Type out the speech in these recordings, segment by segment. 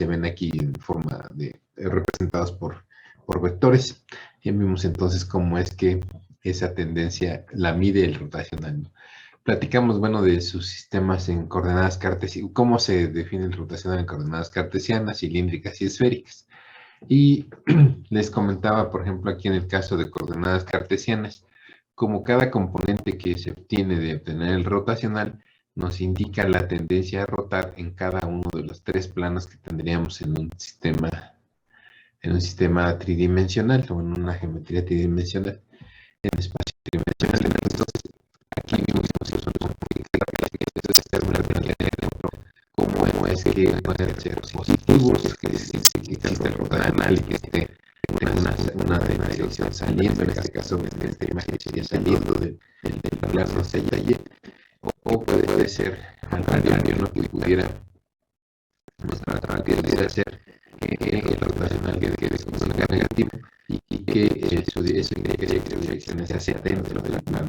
se ven aquí en forma de representados por vectores. Y vimos entonces cómo es que esa tendencia la mide el rotacional, ¿no? Platicamos, bueno, de sus sistemas en coordenadas cartesianas, cómo se define el rotacional en coordenadas cartesianas, cilíndricas y esféricas. Y les comentaba, por ejemplo, aquí en el caso de coordenadas cartesianas, como cada componente que se obtiene de obtener el rotacional nos indica la tendencia a rotar en cada uno de los tres planos que tendríamos en un sistema tridimensional o en una geometría tridimensional, en espacio tridimensional. Entonces, aquí vimos cómo es que pueden ser positivos, que existe el rotacional y que esté una dirección saliendo, en este caso en esta imagen sería saliendo del plano Y, o puede ser al contrario, ¿no? Que pudiera ser que el rotacional quede como un negativo y que eso significaría que la dirección es hacia adentro del plano.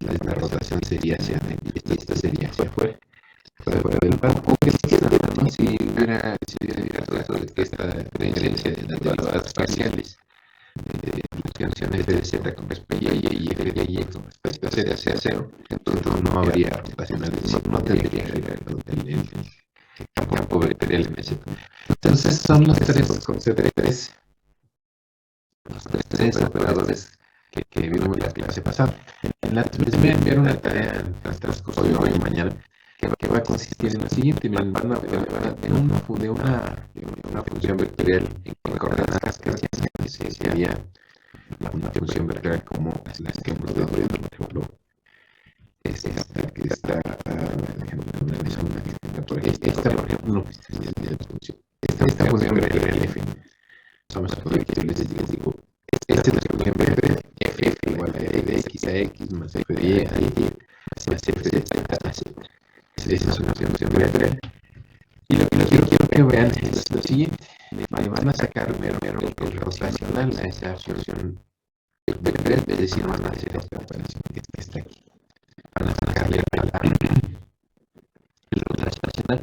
La rotación sería hacia adentro y esta sería hacia afuera. Fuera del plano, o que queda, ¿no? Si hubiera el caso de que esta diferencia de las derivadas parciales de las funciones f de z con respecto a y f de y con respecto a z sea cero, entonces no habría rotacional, no tendría el campo vectorial en ese punto. Entonces son los tres operadores que vimos en la clase pasada. Les voy a enviar una tarea en el transcurso de hoy y mañana que va a consistir en lo siguiente. Miren, van a tener una función vectorial en coordenadas cartesianas, que sería una función vectorial como las que hemos dado, por ejemplo, esta que está, esta función vectorial f. Vamos a poder que les digo, esta es la función vectorial f igual a f de x a x más f de y a y más f de z a z. Esa es una función vectorial. Y lo que quiero que vean es lo siguiente. Le van a sacar mero el rotacional a esa función vectorial, es decir, van a hacer esta operación que está aquí. Van a sacarle el rotacional.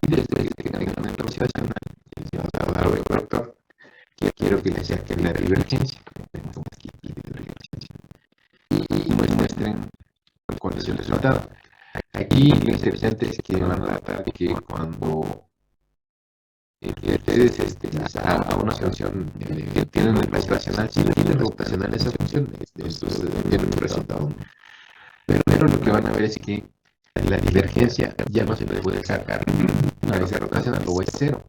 Y después que tengan el rotacional, les va a dar el vector. Quiero que le saquen la divergencia. Y muestren cuál es el resultado. Aquí lo interesante es que van a tratar de que cuando ustedes a una función que tienen el rotacional, si no tiene rotacional esa función, entonces tienen un resultado. Pero lo que van a ver es que la divergencia ya no se le puede sacar a esa rotacional o es cero.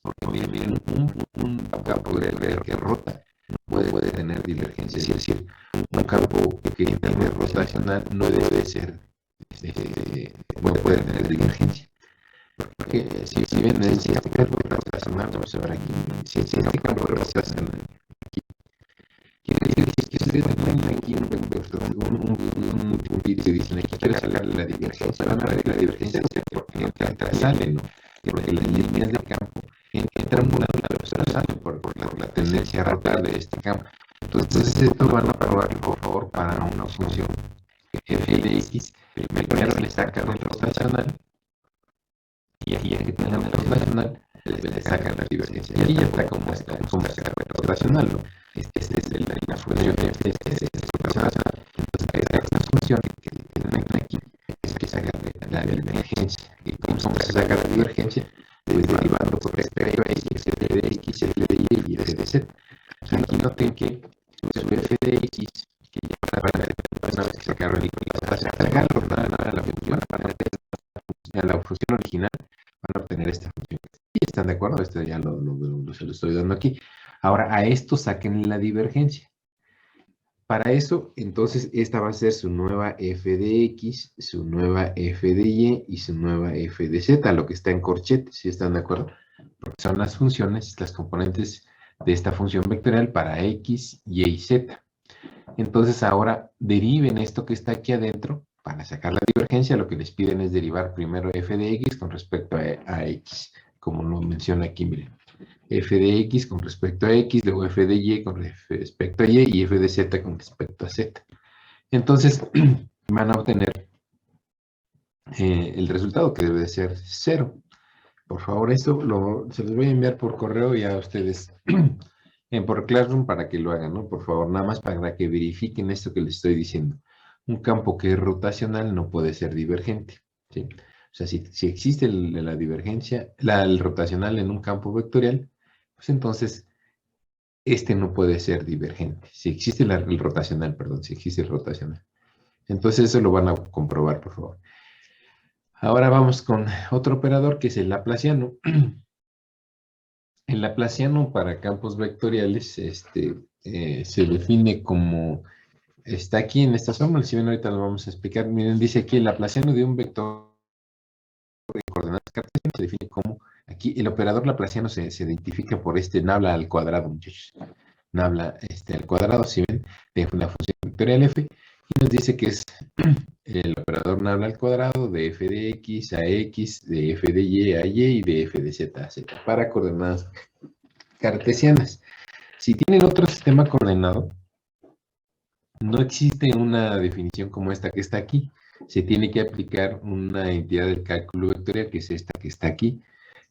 Porque miren, un campo que rota puede tener divergencia, es decir, un campo que tiene rotacional no debe ser, puede tener divergencia. Porque si ven en este campo rotacional, vamos a ver aquí, si este campo rotacional aquí, quiere decir que ustedes ponen aquí un puntito y dicen aquí quiero sacar la divergencia, van a ver la divergencia porque entra, sale, ¿no? Porque las líneas de campo entran por un lado, pero salen por la tendencia a rotar de este campo. Entonces esto van a probarlo, por favor, para una función f de x. Primero le sacan el rotacional y aquí ya que tengan el rotacional le sacan la divergencia. Y aquí ya está como está el rotacional, ¿no? Esta es la función f de rotacional. Entonces esta función que tienen aquí es que sacan la divergencia. ¿Y cómo se saca la divergencia? Pues derivando con respecto a x, f de x, f de y y f de z. Aquí noten que su f de x, que ya van a ver que sacaron para sacarlo a la función, a la función original, van a obtener esta función. ¿Y están de acuerdo? Esto ya se lo estoy dando aquí. Ahora, a esto saquen la divergencia. Para eso, entonces, esta va a ser su nueva f de x, su nueva f de y su nueva f de z, lo que está en corchete, ¿sí están de acuerdo? Porque son las funciones, las componentes de esta función vectorial para x, y y z. Entonces, ahora deriven esto que está aquí adentro. Para sacar la divergencia, lo que les piden es derivar primero f de x con respecto a x, como lo menciona aquí, miren. F de x con respecto a x, luego f de y con respecto a y f de z con respecto a z. Entonces, van a obtener el resultado que debe de ser 0. Por favor, esto se los voy a enviar por correo y a ustedes por Classroom para que lo hagan, ¿no? Por favor, nada más para que verifiquen esto que les estoy diciendo. Un campo que es rotacional no puede ser divergente, ¿sí? O sea, si existe la divergencia, el rotacional en un campo vectorial, pues entonces este no puede ser divergente. Si existe el rotacional, perdón, si existe el rotacional. Entonces eso lo van a comprobar, por favor. Ahora vamos con otro operador que es el laplaciano. El laplaciano para campos vectoriales se define como, está aquí en esta fórmula, si bien ahorita lo vamos a explicar. Miren, dice aquí el laplaciano de un vector de coordenadas cartesianas se define como, aquí el operador laplaciano se identifica por este nabla al cuadrado, muchachos. Nabla al cuadrado, si ven, de una función vectorial f, y nos dice que es el operador nabla al cuadrado de f de x a x, de f de y a y y de f de z a z, para coordenadas cartesianas. Si tienen otro sistema coordenado, no existe una definición como esta que está aquí. Se tiene que aplicar una entidad del cálculo vectorial, que es esta que está aquí,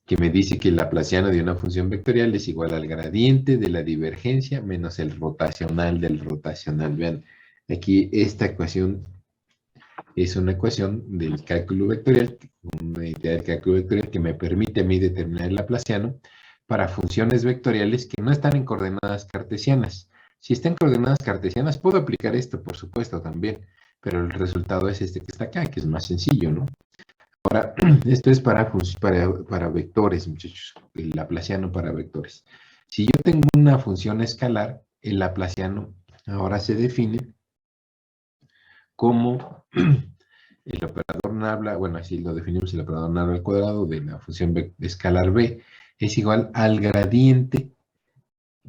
que me dice que el laplaciano de una función vectorial es igual al gradiente de la divergencia menos el rotacional del rotacional. Vean, aquí esta ecuación es una ecuación del cálculo vectorial, una entidad del cálculo vectorial que me permite a mí determinar el laplaciano para funciones vectoriales que no están en coordenadas cartesianas. Si están en coordenadas cartesianas, puedo aplicar esto, por supuesto, también, pero el resultado es este que está acá, que es más sencillo, ¿no? Ahora, esto es para vectores, muchachos, el laplaciano para vectores. Si yo tengo una función escalar, el laplaciano ahora se define como el operador nabla, bueno, así lo definimos, el operador nabla al cuadrado de la función escalar b es igual al gradiente,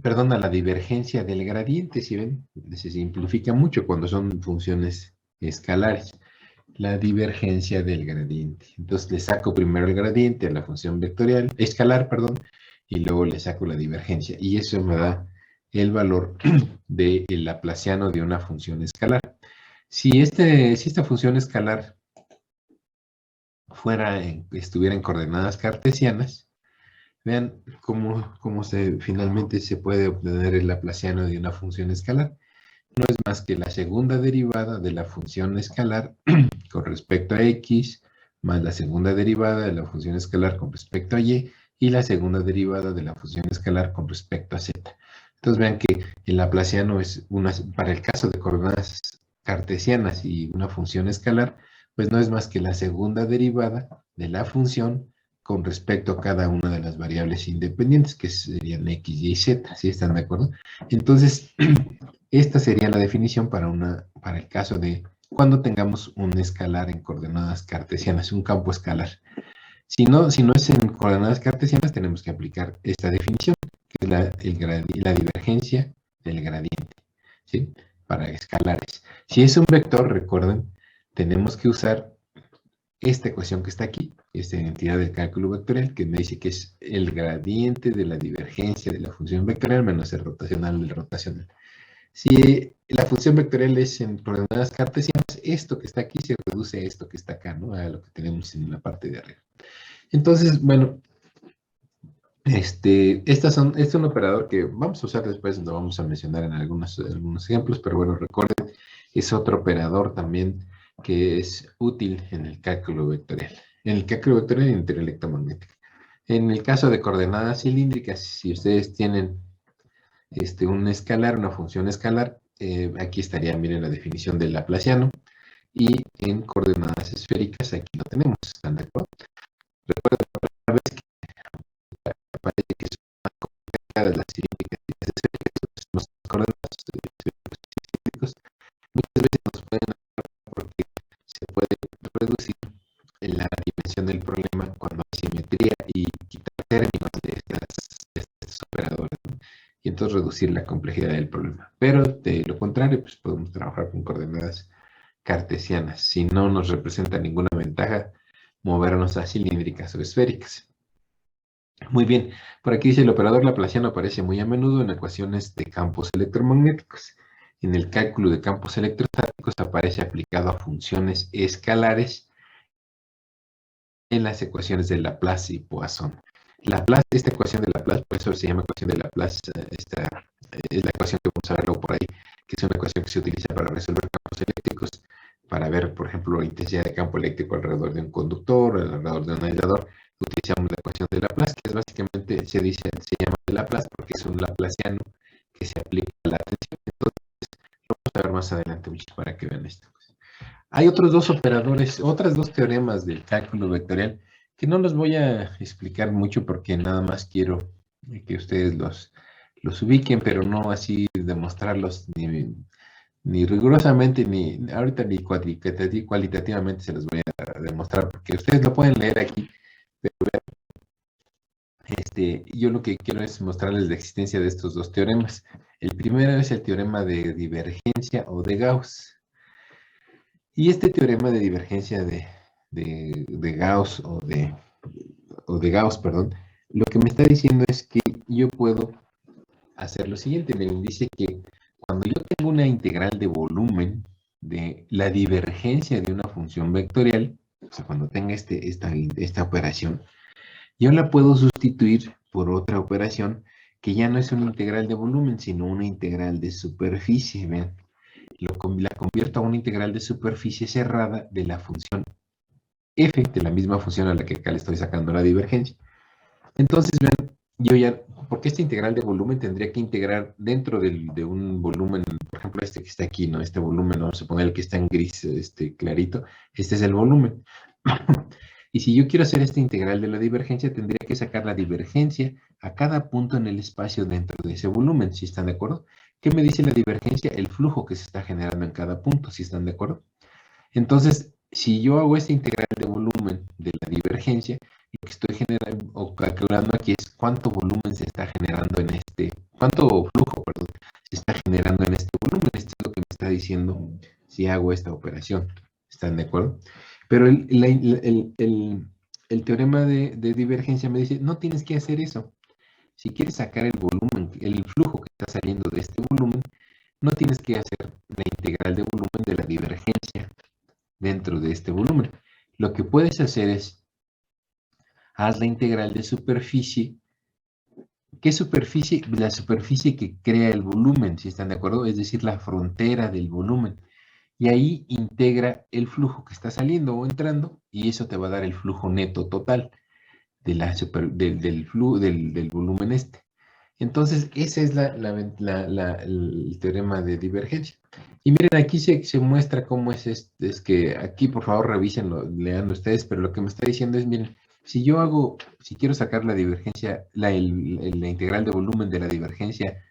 perdón, a la divergencia del gradiente, si ven, se simplifica mucho cuando son funciones escalares. La divergencia del gradiente. Entonces le saco primero el gradiente a la función vectorial, escalar, perdón, y luego le saco la divergencia. Y eso me da el valor del laplaciano de una función escalar. Si esta función escalar estuviera en coordenadas cartesianas, vean cómo finalmente se puede obtener el laplaciano de una función escalar. No es más que la segunda derivada de la función escalar con respecto a x, más la segunda derivada de la función escalar con respecto a y la segunda derivada de la función escalar con respecto a z. Entonces vean que el laplaciano es para el caso de coordenadas cartesianas y una función escalar, pues no es más que la segunda derivada de la función con respecto a cada una de las variables independientes, que serían x, y z, ¿sí están de acuerdo? Entonces, esta sería la definición para el caso de cuando tengamos un escalar en coordenadas cartesianas, un campo escalar. Si no es en coordenadas cartesianas, tenemos que aplicar esta definición, que es la divergencia del gradiente, ¿sí? Para escalares. Si es un vector, recuerden, tenemos que usar esta ecuación que está aquí, esta identidad del cálculo vectorial, que me dice que es el gradiente de la divergencia de la función vectorial menos el rotacional del rotacional. Si la función vectorial es en coordenadas cartesianas, esto que está aquí se reduce a esto que está acá, ¿no? A lo que tenemos en la parte de arriba. Entonces, bueno, este es un operador que vamos a usar después, lo vamos a mencionar en algunos ejemplos, pero bueno, recuerden, es otro operador también que es útil en el cálculo vectorial. En el cálculo vectorial interelectromagnético. En el caso de coordenadas cilíndricas, si ustedes tienen un escalar, una función escalar, aquí estaría, miren, la definición del laplaciano, y en coordenadas esféricas aquí lo tenemos, ¿están de acuerdo? Recuerden, una vez que aparece que es una complejidad de las cilíndricas y las esféricas, los coordenadas cilíndricos, muchas veces nos pueden ayudar porque se puede reducir la dimensión del problema cuando hay simetría y quitar términos de estos operadores, ¿no? Y entonces reducir la complejidad del problema. Pero de lo contrario, pues podemos trabajar con coordenadas cartesianas. Si no nos representa ninguna ventaja movernos a cilíndricas o esféricas. Muy bien, por aquí dice el operador laplaciano aparece muy a menudo en ecuaciones de campos electromagnéticos. En el cálculo de campos electrostáticos aparece aplicado a funciones escalares en las ecuaciones de Laplace y Poisson. Laplace, esta ecuación de Laplace, por eso se llama ecuación de Laplace, es la ecuación que vamos a ver luego por ahí, que es una ecuación que se utiliza para resolver campos eléctricos, para ver, por ejemplo, la intensidad de campo eléctrico alrededor de un conductor, alrededor de un aislador. Utilizamos la ecuación de Laplace, que es básicamente, se llama de Laplace porque es un laplaciano que se aplica a la tensión. Entonces, lo vamos a ver más adelante, muchachos, para que vean esto. Hay otros dos operadores, otras dos teoremas del cálculo vectorial que no los voy a explicar mucho porque nada más quiero que ustedes los ubiquen, pero no así demostrarlos ni rigurosamente, ni ahorita ni cualitativamente se los voy a demostrar porque ustedes lo pueden leer aquí. Pero yo lo que quiero es mostrarles la existencia de estos dos teoremas. El primero es el teorema de divergencia o de Gauss. Y este teorema de divergencia de Gauss o de Gauss, perdón, lo que me está diciendo es que yo puedo hacer lo siguiente. Me dice que cuando yo tengo una integral de volumen de la divergencia de una función vectorial, o sea, cuando tenga esta operación, yo la puedo sustituir por otra operación que ya no es una integral de volumen, sino una integral de superficie. ¿Ven? La convierto a una integral de superficie cerrada de la función f, de la misma función a la que acá le estoy sacando la divergencia. Entonces, vean, yo ya, porque esta integral de volumen tendría que integrar dentro de un volumen, por ejemplo, este que está aquí, ¿no? Este volumen, vamos a poner el que está en gris, clarito, este es el volumen. Y si yo quiero hacer esta integral de la divergencia, tendría que sacar la divergencia a cada punto en el espacio dentro de ese volumen, ¿sí están de acuerdo? ¿Qué me dice la divergencia? El flujo que se está generando en cada punto, ¿sí están de acuerdo? Entonces, si yo hago esta integral de volumen de la divergencia, lo que estoy generando o calculando aquí es cuánto volumen se está generando en cuánto flujo, perdón, se está generando en este volumen. Esto es lo que me está diciendo si hago esta operación. ¿Están de acuerdo? Pero el teorema de divergencia me dice, no tienes que hacer eso. Si quieres sacar el volumen, el flujo que está saliendo de este volumen, no tienes que hacer la integral de volumen de la divergencia dentro de este volumen. Lo que puedes hacer es, haz la integral de superficie. ¿Qué superficie? La superficie que crea el volumen, si están de acuerdo, es decir, la frontera del volumen. Y ahí integra el flujo que está saliendo o entrando, y eso te va a dar el flujo neto total de del volumen este. Entonces, ese es el teorema de divergencia. Y miren, aquí se muestra cómo es que aquí, por favor, revísenlo, lean ustedes, pero lo que me está diciendo es, miren, si quiero sacar la divergencia, la integral de volumen de la divergencia,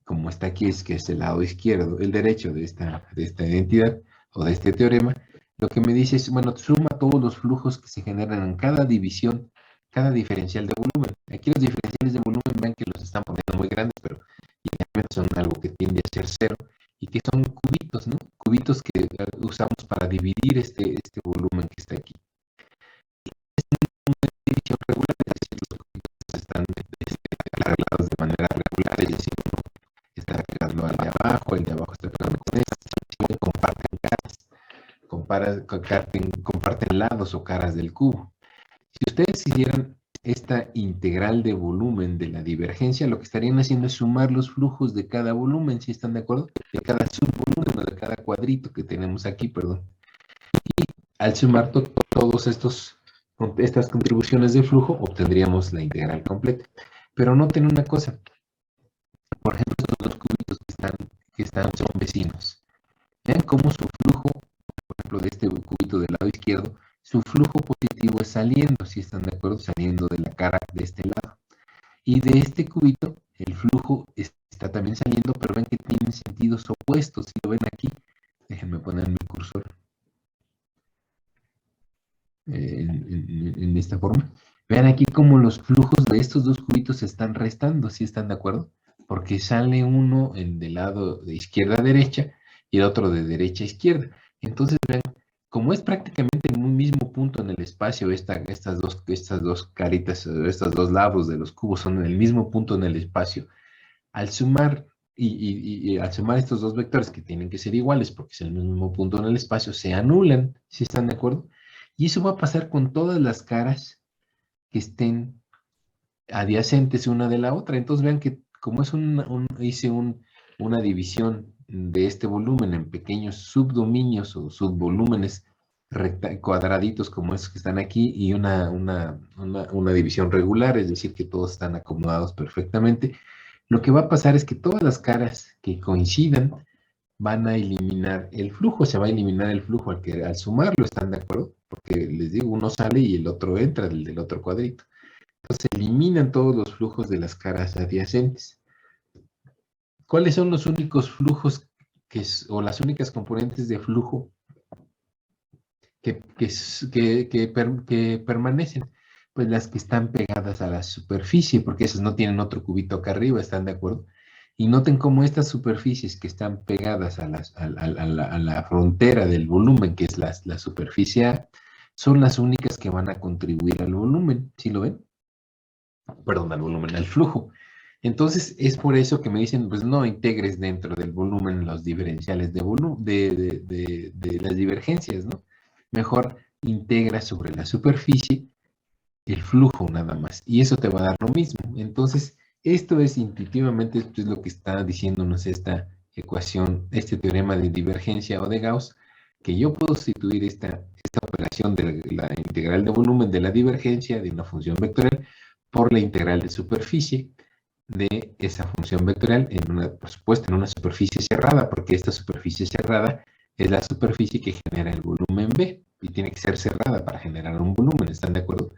como está aquí, es que es el lado izquierdo, el derecho de esta identidad o de este teorema, lo que me dice es, bueno, suma todos los flujos que se generan en cada división, cada diferencial de volumen. Aquí los diferenciales de volumen, ven que los están poniendo muy grandes, pero idealmente son algo que tiende a ser cero y que son cubitos, ¿no? Cubitos que usamos para dividir este volumen que está aquí. Es una división regular, es decir, los cubitos están arreglados de manera regular, es decir, uno está pegando al de abajo, el de abajo está pegando con este, comparten caras, comparten lados o caras del cubo. Si ustedes hicieran esta integral de volumen de la divergencia, lo que estarían haciendo es sumar los flujos de cada volumen, ¿sí están de acuerdo? De cada subvolumen o de cada cuadrito que tenemos aquí, perdón. Y al sumar todos estas contribuciones de flujo, obtendríamos la integral completa. Pero noten una cosa. Por ejemplo, estos dos cubitos son vecinos. Vean cómo su flujo, por ejemplo, de este cubito del lado izquierdo, su flujo positivo es saliendo, si están de acuerdo, saliendo de la cara de este lado. Y de este cubito, el flujo está también saliendo, pero ven que tienen sentidos opuestos. Si lo ven aquí, déjenme poner mi cursor en esta forma. Vean aquí cómo los flujos de estos dos cubitos se están restando, si están de acuerdo, porque sale uno del lado de izquierda a derecha y el otro de derecha a izquierda. Entonces, vean, como es prácticamente en un mismo punto en el espacio, estas dos caritas, estos dos lados de los cubos son en el mismo punto en el espacio, al sumar y al sumar estos dos vectores que tienen que ser iguales porque es el mismo punto en el espacio, se anulan, si están de acuerdo. Y eso va a pasar con todas las caras que estén adyacentes una de la otra. Entonces vean que como es hice una división de este volumen en pequeños subdominios o subvolúmenes cuadraditos como esos que están aquí y una división regular, es decir, que todos están acomodados perfectamente, lo que va a pasar es que todas las caras que coincidan van a eliminar el flujo, se va a eliminar el flujo al sumarlo, ¿están de acuerdo? Porque les digo, uno sale y el otro entra del otro cuadrito. Entonces se eliminan todos los flujos de las caras adyacentes. ¿Cuáles son los únicos flujos o las únicas componentes de flujo que permanecen? Pues las que están pegadas a la superficie, porque esas no tienen otro cubito acá arriba, ¿están de acuerdo? Y noten cómo estas superficies que están pegadas a la frontera del volumen, que es la superficie A, son las únicas que van a contribuir al volumen, ¿sí lo ven? Perdón, al volumen, al flujo. Entonces, es por eso que me dicen, pues no integres dentro del volumen los diferenciales de las divergencias, ¿no? Mejor integra sobre la superficie el flujo nada más. Y eso te va a dar lo mismo. Entonces, esto es intuitivamente, esto es lo que está diciéndonos esta ecuación, este teorema de divergencia o de Gauss, que yo puedo sustituir esta operación de la integral de volumen de la divergencia de una función vectorial por la integral de superficie de esa función vectorial, por supuesto, en una superficie cerrada, porque esta superficie cerrada es la superficie que genera el volumen B, y tiene que ser cerrada para generar un volumen, ¿están de acuerdo?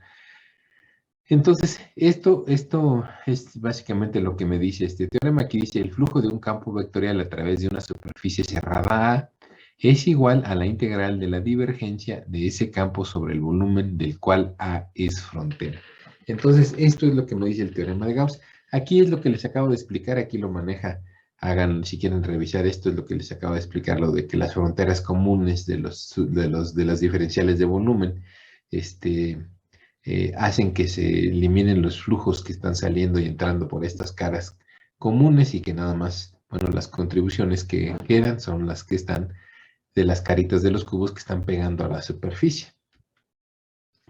Entonces, esto es básicamente lo que me dice este teorema. Aquí dice, el flujo de un campo vectorial a través de una superficie cerrada A es igual a la integral de la divergencia de ese campo sobre el volumen del cual A es frontera. Entonces, esto es lo que me dice el teorema de Gauss. Aquí es lo que les acabo de explicar, aquí lo maneja. Hagan, si quieren revisar esto, es lo que les acabo de explicar, lo de que las fronteras comunes de las diferenciales de volumen, hacen que se eliminen los flujos que están saliendo y entrando por estas caras comunes y que nada más, bueno, las contribuciones que quedan son las que están de las caritas de los cubos que están pegando a la superficie.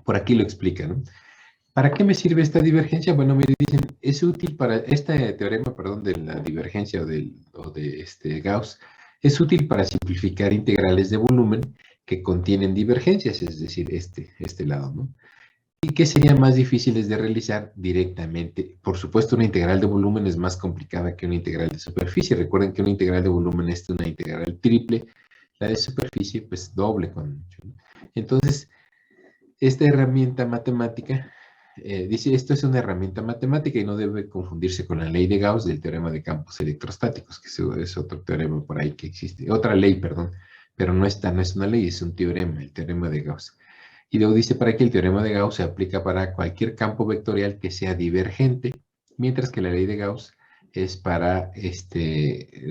Por aquí lo explica, ¿no? ¿Para qué me sirve esta divergencia? Bueno, me dicen, es útil para este teorema, perdón, de la divergencia o de Gauss, es útil para simplificar integrales de volumen que contienen divergencias, es decir, este lado, ¿no? Y que serían más difíciles de realizar directamente. Por supuesto, una integral de volumen es más complicada que una integral de superficie. Recuerden que una integral de volumen es una integral triple, la de superficie, pues doble. Entonces, esta herramienta matemática, dice, esto es una herramienta matemática y no debe confundirse con la ley de Gauss del teorema de campos electrostáticos, que es otro teorema por ahí que existe. Otra ley, perdón, pero no es una ley, es un teorema, el teorema de Gauss. Y luego dice para que el teorema de Gauss se aplica para cualquier campo vectorial que sea divergente, mientras que la ley de Gauss es para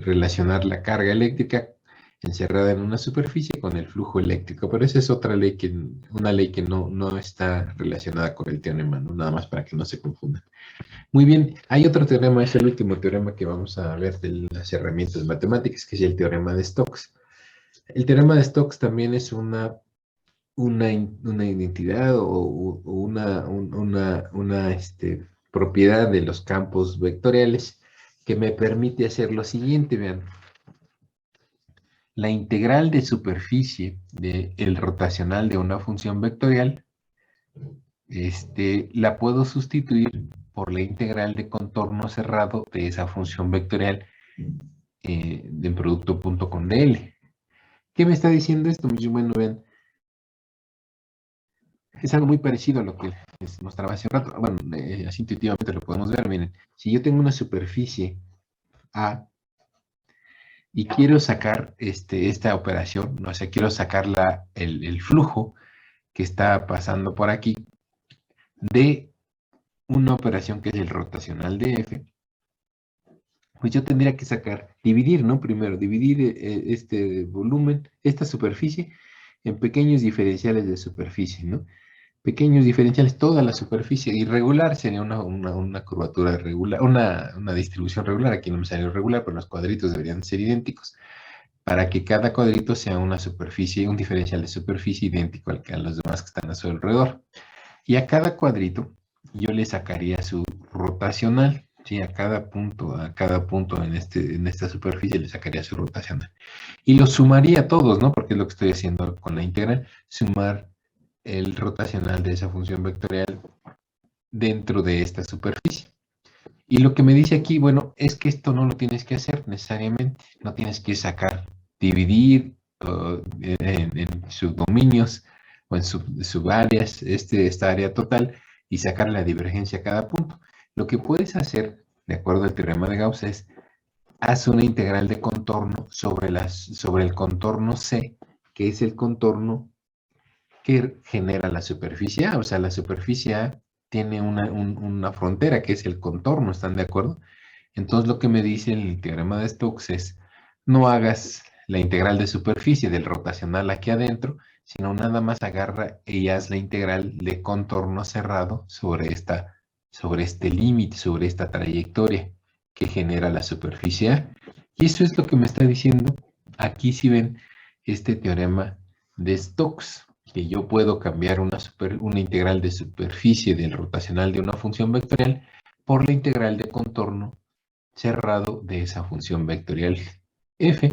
relacionar la carga eléctrica encerrada en una superficie con el flujo eléctrico. Pero esa es otra ley una ley que no está relacionada con el teorema, ¿no? Nada más para que no se confundan. Muy bien, hay otro teorema, es el último teorema que vamos a ver de las herramientas matemáticas, que es el teorema de Stokes. El teorema de Stokes también es una identidad o una propiedad de los campos vectoriales que me permite hacer lo siguiente, vean. La integral de superficie del rotacional de una función vectorial, la puedo sustituir por la integral de contorno cerrado de esa función vectorial de producto punto con DL. ¿Qué me está diciendo esto? Muy bueno, vean. Es algo muy parecido a lo que les mostraba hace un rato. Bueno, así intuitivamente lo podemos ver. Miren, si yo tengo una superficie A y quiero sacar esta operación, o sea, quiero sacar el flujo que está pasando por aquí de una operación que es el rotacional de F, pues yo tendría que dividir, ¿no? Primero, dividir este volumen, esta superficie, en pequeños diferenciales de superficie, ¿no? Pequeños diferenciales, toda la superficie irregular sería una curvatura regular, una distribución regular. Aquí no me salió regular, pero los cuadritos deberían ser idénticos. para que cada cuadrito sea una superficie, un diferencial de superficie idéntico al que a los demás que están a su alrededor. Y a cada cuadrito yo le sacaría su rotacional. ¿Sí? A cada punto en esta superficie le sacaría su rotacional. Y los sumaría a todos, ¿no? Porque es lo que estoy haciendo con la integral, sumar el rotacional de esa función vectorial dentro de esta superficie. Y lo que me dice aquí, bueno, es que esto no lo tienes que hacer necesariamente. No tienes que sacar, dividir en subdominios o en subáreas, esta área total, y sacar la divergencia a cada punto. Lo que puedes hacer, de acuerdo al teorema de Gauss, es haz una integral de contorno sobre el contorno C, que es el contorno que genera la superficie A. O sea, la superficie A tiene una frontera que es el contorno, ¿están de acuerdo? Entonces lo que me dice el teorema de Stokes es, no hagas la integral de superficie del rotacional aquí adentro, sino nada más agarra y haz la integral de contorno cerrado sobre este límite, sobre esta trayectoria que genera la superficie A. Y eso es lo que me está diciendo aquí, si ven este teorema de Stokes, que yo puedo cambiar una integral de superficie del rotacional de una función vectorial por la integral de contorno cerrado de esa función vectorial f,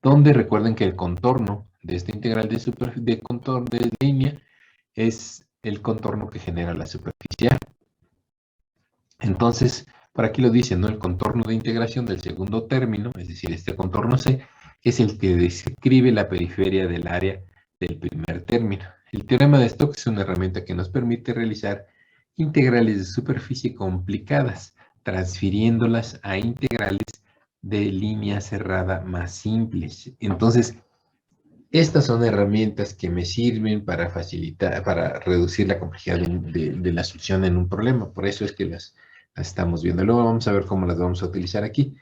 donde recuerden que el contorno de esta integral de contorno de línea es el contorno que genera la superficie A. Entonces, por aquí lo dice, ¿no? El contorno de integración del segundo término, es decir, este contorno C, es el que describe la periferia del área del primer término. El teorema de Stokes es una herramienta que nos permite realizar integrales de superficie complicadas, transfiriéndolas a integrales de línea cerrada más simples. Entonces, estas son herramientas que me sirven para facilitar, para reducir la complejidad de la solución en un problema. Por eso es que las estamos viendo. Luego vamos a ver cómo las vamos a utilizar aquí.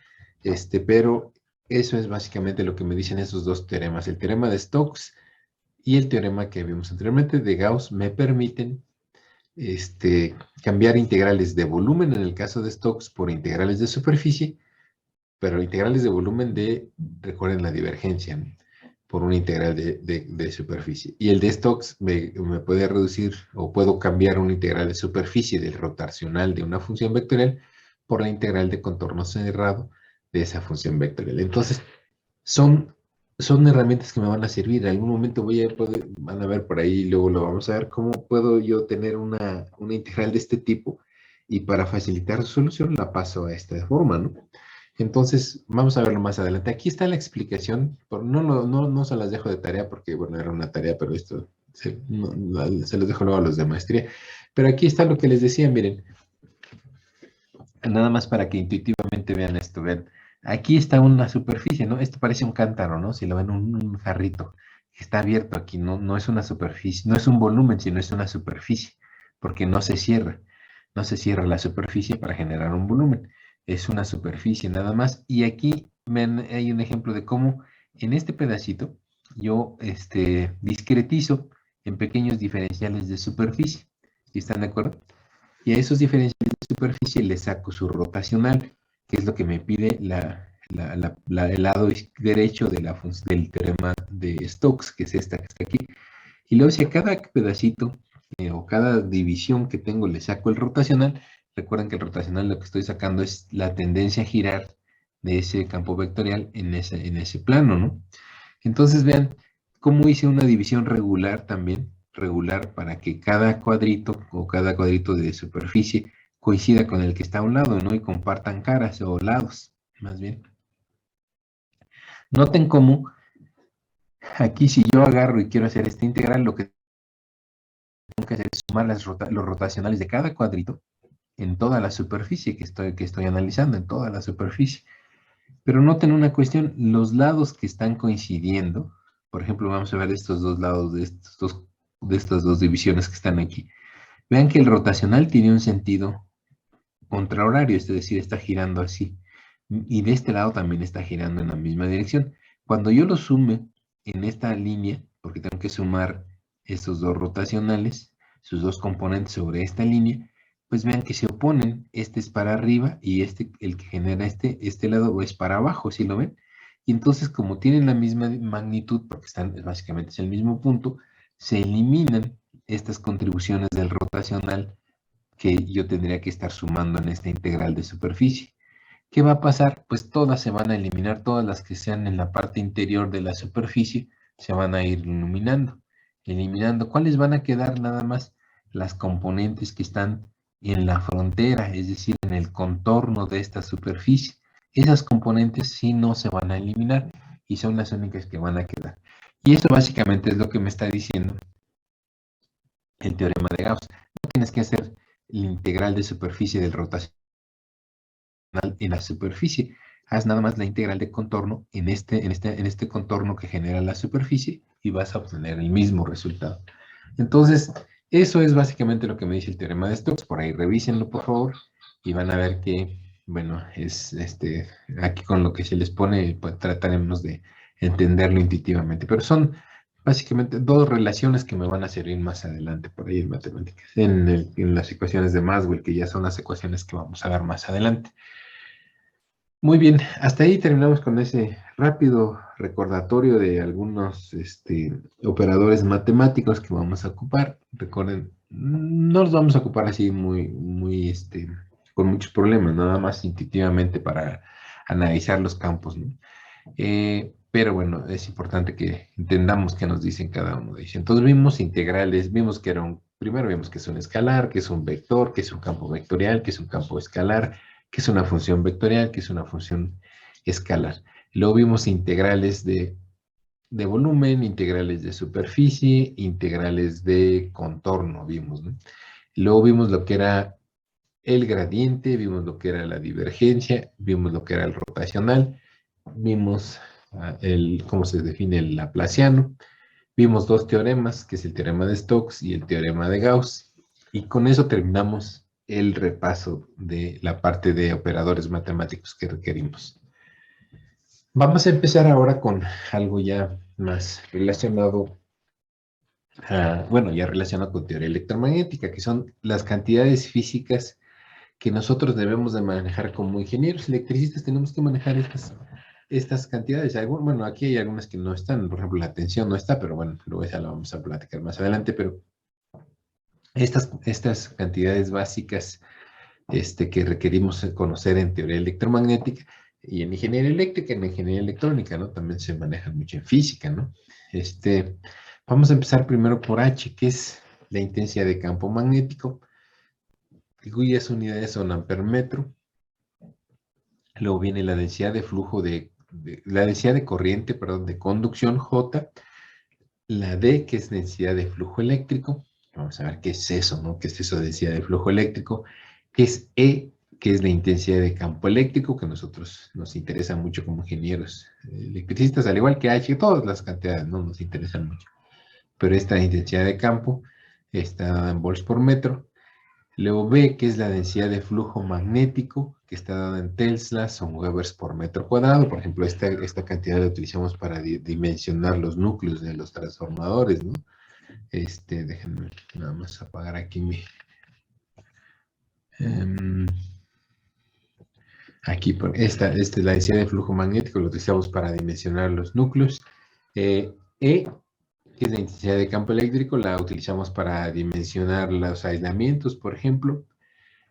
Pero eso es básicamente lo que me dicen esos dos teoremas. El teorema de Stokes y el teorema que vimos anteriormente de Gauss me permiten cambiar integrales de volumen en el caso de Stokes por integrales de superficie, pero integrales de volumen recuerden la divergencia, ¿no? Por una integral de superficie. Y el de Stokes me puede reducir o puedo cambiar una integral de superficie del rotacional de una función vectorial por la integral de contorno cerrado de esa función vectorial. Entonces, son herramientas que me van a servir. En algún momento van a ver por ahí, luego lo vamos a ver, cómo puedo yo tener una integral de este tipo y para facilitar su solución la paso a esta forma, ¿no? Entonces, vamos a verlo más adelante. Aquí está la explicación, no se las dejo de tarea porque, bueno, era una tarea, pero esto se los dejo luego a los de maestría. Pero aquí está lo que les decía, miren, nada más para que intuitivamente vean esto, vean. Aquí está una superficie, ¿no? Esto parece un cántaro, ¿no? Si lo ven, un jarrito que está abierto aquí, no es una superficie, no es un volumen, sino es una superficie, porque no se cierra la superficie para generar un volumen. Es una superficie nada más. Y aquí hay un ejemplo de cómo en este pedacito yo discretizo en pequeños diferenciales de superficie. ¿Sí están de acuerdo? Y a esos diferenciales de superficie le saco su rotacional, que es lo que me pide el lado derecho del teorema de Stokes, que es esta que está aquí. Y luego si a cada pedacito o cada división que tengo le saco el rotacional, recuerden que el rotacional lo que estoy sacando es la tendencia a girar de ese campo vectorial en ese plano, ¿no? Entonces vean cómo hice una división regular también, regular para que cada cuadrito o cada cuadrito de superficie coincida con el que está a un lado, ¿no? Y compartan caras o lados, más bien. Noten cómo aquí si yo agarro y quiero hacer esta integral, lo que tengo que hacer es sumar los rotacionales de cada cuadrito en toda la superficie que estoy analizando, en toda la superficie. Pero noten una cuestión, los lados que están coincidiendo, por ejemplo, vamos a ver estos dos lados de estas dos divisiones que están aquí. Vean que el rotacional tiene un sentido contrahorario, es decir, está girando así. Y de este lado también está girando en la misma dirección. Cuando yo lo sume en esta línea, porque tengo que sumar estos dos rotacionales, sus dos componentes sobre esta línea, pues vean que se oponen. Este es para arriba y el que genera este lado es para abajo, ¿sí lo ven? y entonces como tienen la misma magnitud, porque están, básicamente es el mismo punto, se eliminan estas contribuciones del rotacional que yo tendría que estar sumando en esta integral de superficie. ¿Qué va a pasar? Pues todas se van a eliminar, todas las que sean en la parte interior de la superficie se van a ir eliminando. ¿Cuáles van a quedar? Nada más las componentes que están en la frontera, es decir, en el contorno de esta superficie. Esas componentes sí no se van a eliminar y son las únicas que van a quedar. Y eso básicamente es lo que me está diciendo el teorema de Gauss. No tienes que hacer la integral de superficie del rotacional en la superficie. Haz nada más la integral de contorno en este contorno que genera la superficie y vas a obtener el mismo resultado. Entonces, eso es básicamente lo que me dice el teorema de Stokes. Por ahí revísenlo, por favor, y van a ver que, bueno, es aquí con lo que se les pone, pues trataremos de entenderlo intuitivamente. Pero son básicamente dos relaciones que me van a servir más adelante por ahí en matemáticas, en las ecuaciones de Maxwell, que ya son las ecuaciones que vamos a ver más adelante. Muy bien, hasta ahí terminamos con ese rápido recordatorio de algunos operadores matemáticos que vamos a ocupar. Recuerden, no los vamos a ocupar así con muchos problemas, nada más intuitivamente para analizar los campos, ¿no? Pero bueno, es importante que entendamos qué nos dicen cada uno de ellos. Entonces vimos integrales, vimos que primero vimos que es un escalar, que es un vector, que es un campo vectorial, que es un campo escalar, que es una función vectorial, que es una función escalar. Luego vimos integrales de volumen, integrales de superficie, integrales de contorno, vimos, ¿no? Luego vimos lo que era el gradiente, vimos lo que era la divergencia, vimos lo que era el rotacional, vimos cómo se define el laplaciano, vimos dos teoremas, que es el teorema de Stokes y el teorema de Gauss, y con eso terminamos el repaso de la parte de operadores matemáticos que requerimos. Vamos a empezar ahora con algo ya más relacionado, bueno, ya relacionado con teoría electromagnética, que son las cantidades físicas que nosotros debemos de manejar como ingenieros electricistas. Tenemos que manejar estas cantidades. Bueno, aquí hay algunas que no están, por ejemplo, la tensión no está, pero bueno, luego esa la vamos a platicar más adelante, pero estas cantidades básicas que requerimos conocer en teoría electromagnética y en ingeniería eléctrica, en ingeniería electrónica, ¿no? También se manejan mucho en física, ¿no? Vamos a empezar primero por H, que es la intensidad de campo magnético, cuyas unidades son amper metro. Luego viene la densidad de flujo la densidad de corriente, perdón, de conducción, J, la D, que es densidad de flujo eléctrico. Vamos a ver qué es eso, ¿no? ¿Qué es eso de densidad de flujo eléctrico? ¿Qué es E, que es la intensidad de campo eléctrico, que a nosotros nos interesa mucho como ingenieros electricistas, al igual que H, todas las cantidades no nos interesan mucho. Pero esta intensidad de campo está dada en volts por metro. Luego B, que es la densidad de flujo magnético, que está dada en Teslas o Webers por metro cuadrado. Por ejemplo, esta cantidad la utilizamos para dimensionar los núcleos de los transformadores, ¿no? Déjenme nada más apagar aquí esta es la densidad de flujo magnético, lo utilizamos para dimensionar los núcleos. E, que es la intensidad de campo eléctrico, la utilizamos para dimensionar los aislamientos, por ejemplo.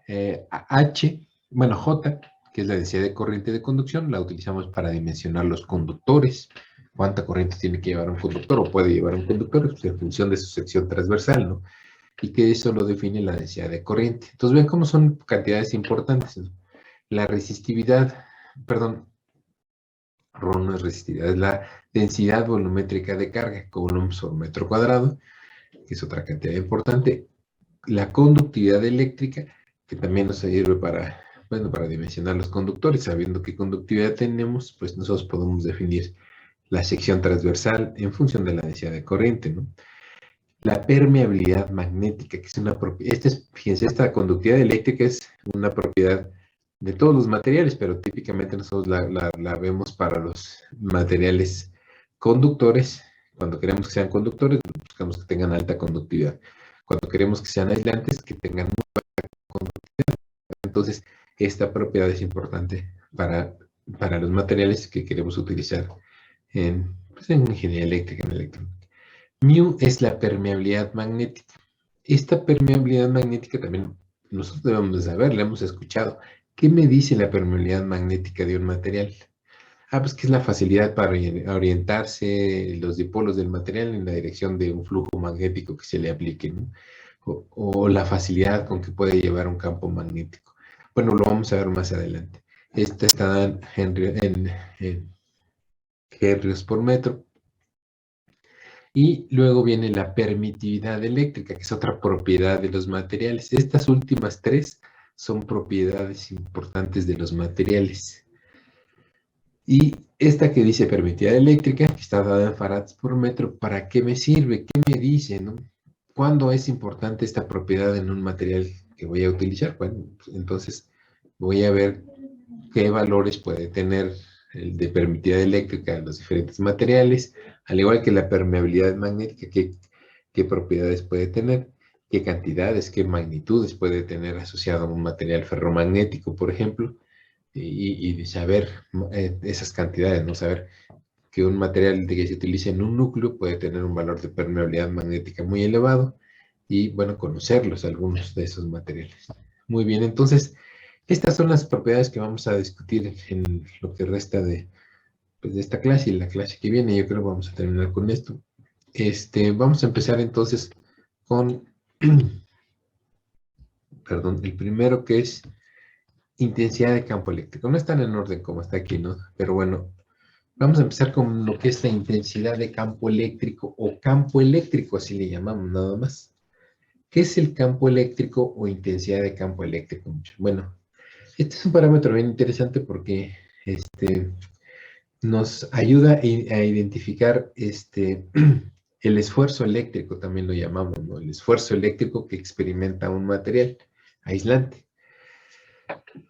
J, que es la densidad de corriente de conducción, la utilizamos para dimensionar los conductores. ¿Cuánta corriente tiene que llevar un conductor o puede llevar un conductor? Pues en función de su sección transversal, ¿no? Y que eso lo define la densidad de corriente. Entonces, ven cómo son cantidades importantes, ¿no? La resistividad, perdón, no es resistividad, es la densidad volumétrica de carga, coulombs por metro cuadrado, que es otra cantidad importante. La conductividad eléctrica, que también nos sirve para dimensionar los conductores. Sabiendo qué conductividad tenemos, pues nosotros podemos definir la sección transversal en función de la densidad de corriente, ¿no? La permeabilidad magnética, que es una propiedad, fíjense, esta conductividad eléctrica es una propiedad de todos los materiales, pero típicamente nosotros la vemos para los materiales conductores. Cuando queremos que sean conductores, buscamos que tengan alta conductividad. Cuando queremos que sean aislantes, que tengan muy baja conductividad. Entonces, esta propiedad es importante para para los materiales que queremos utilizar pues, en ingeniería eléctrica, en electrónica. Mu es la permeabilidad magnética. Esta permeabilidad magnética también nosotros debemos de saber, la hemos escuchado. ¿Qué me dice la permeabilidad magnética de un material? Pues que es la facilidad para orientarse los dipolos del material en la dirección de un flujo magnético que se le aplique, ¿no? O la facilidad con que puede llevar un campo magnético. Bueno, lo vamos a ver más adelante. Esta está en hercios por metro. Y luego viene la permitividad eléctrica, que es otra propiedad de los materiales. Estas últimas tres son propiedades importantes de los materiales. Y esta que dice permitividad eléctrica, que está dada en farads por metro, ¿para qué me sirve? ¿Qué me dice, no? ¿Cuándo es importante esta propiedad en un material que voy a utilizar? Bueno, pues entonces voy a ver qué valores puede tener el de permitividad eléctrica en los diferentes materiales, al igual que la permeabilidad magnética, qué propiedades puede tener, qué cantidades, qué magnitudes puede tener asociado a un material ferromagnético, por ejemplo, y saber esas cantidades, ¿no? Saber que un material que se utilice en un núcleo puede tener un valor de permeabilidad magnética muy elevado y, bueno, conocerlos, algunos de esos materiales. Muy bien, entonces, estas son las propiedades que vamos a discutir en lo que resta pues, de esta clase y la clase que viene. Yo creo que vamos a terminar con esto. Vamos a empezar entonces con, perdón, el primero que es intensidad de campo eléctrico. No están en orden como está aquí, ¿no? Pero bueno, vamos a empezar con lo que es la intensidad de campo eléctrico o campo eléctrico, así le llamamos nada más. ¿Qué es el campo eléctrico o intensidad de campo eléctrico? Bueno, este es un parámetro bien interesante porque nos ayuda a identificar el esfuerzo eléctrico, también lo llamamos, ¿no? El esfuerzo eléctrico que experimenta un material aislante.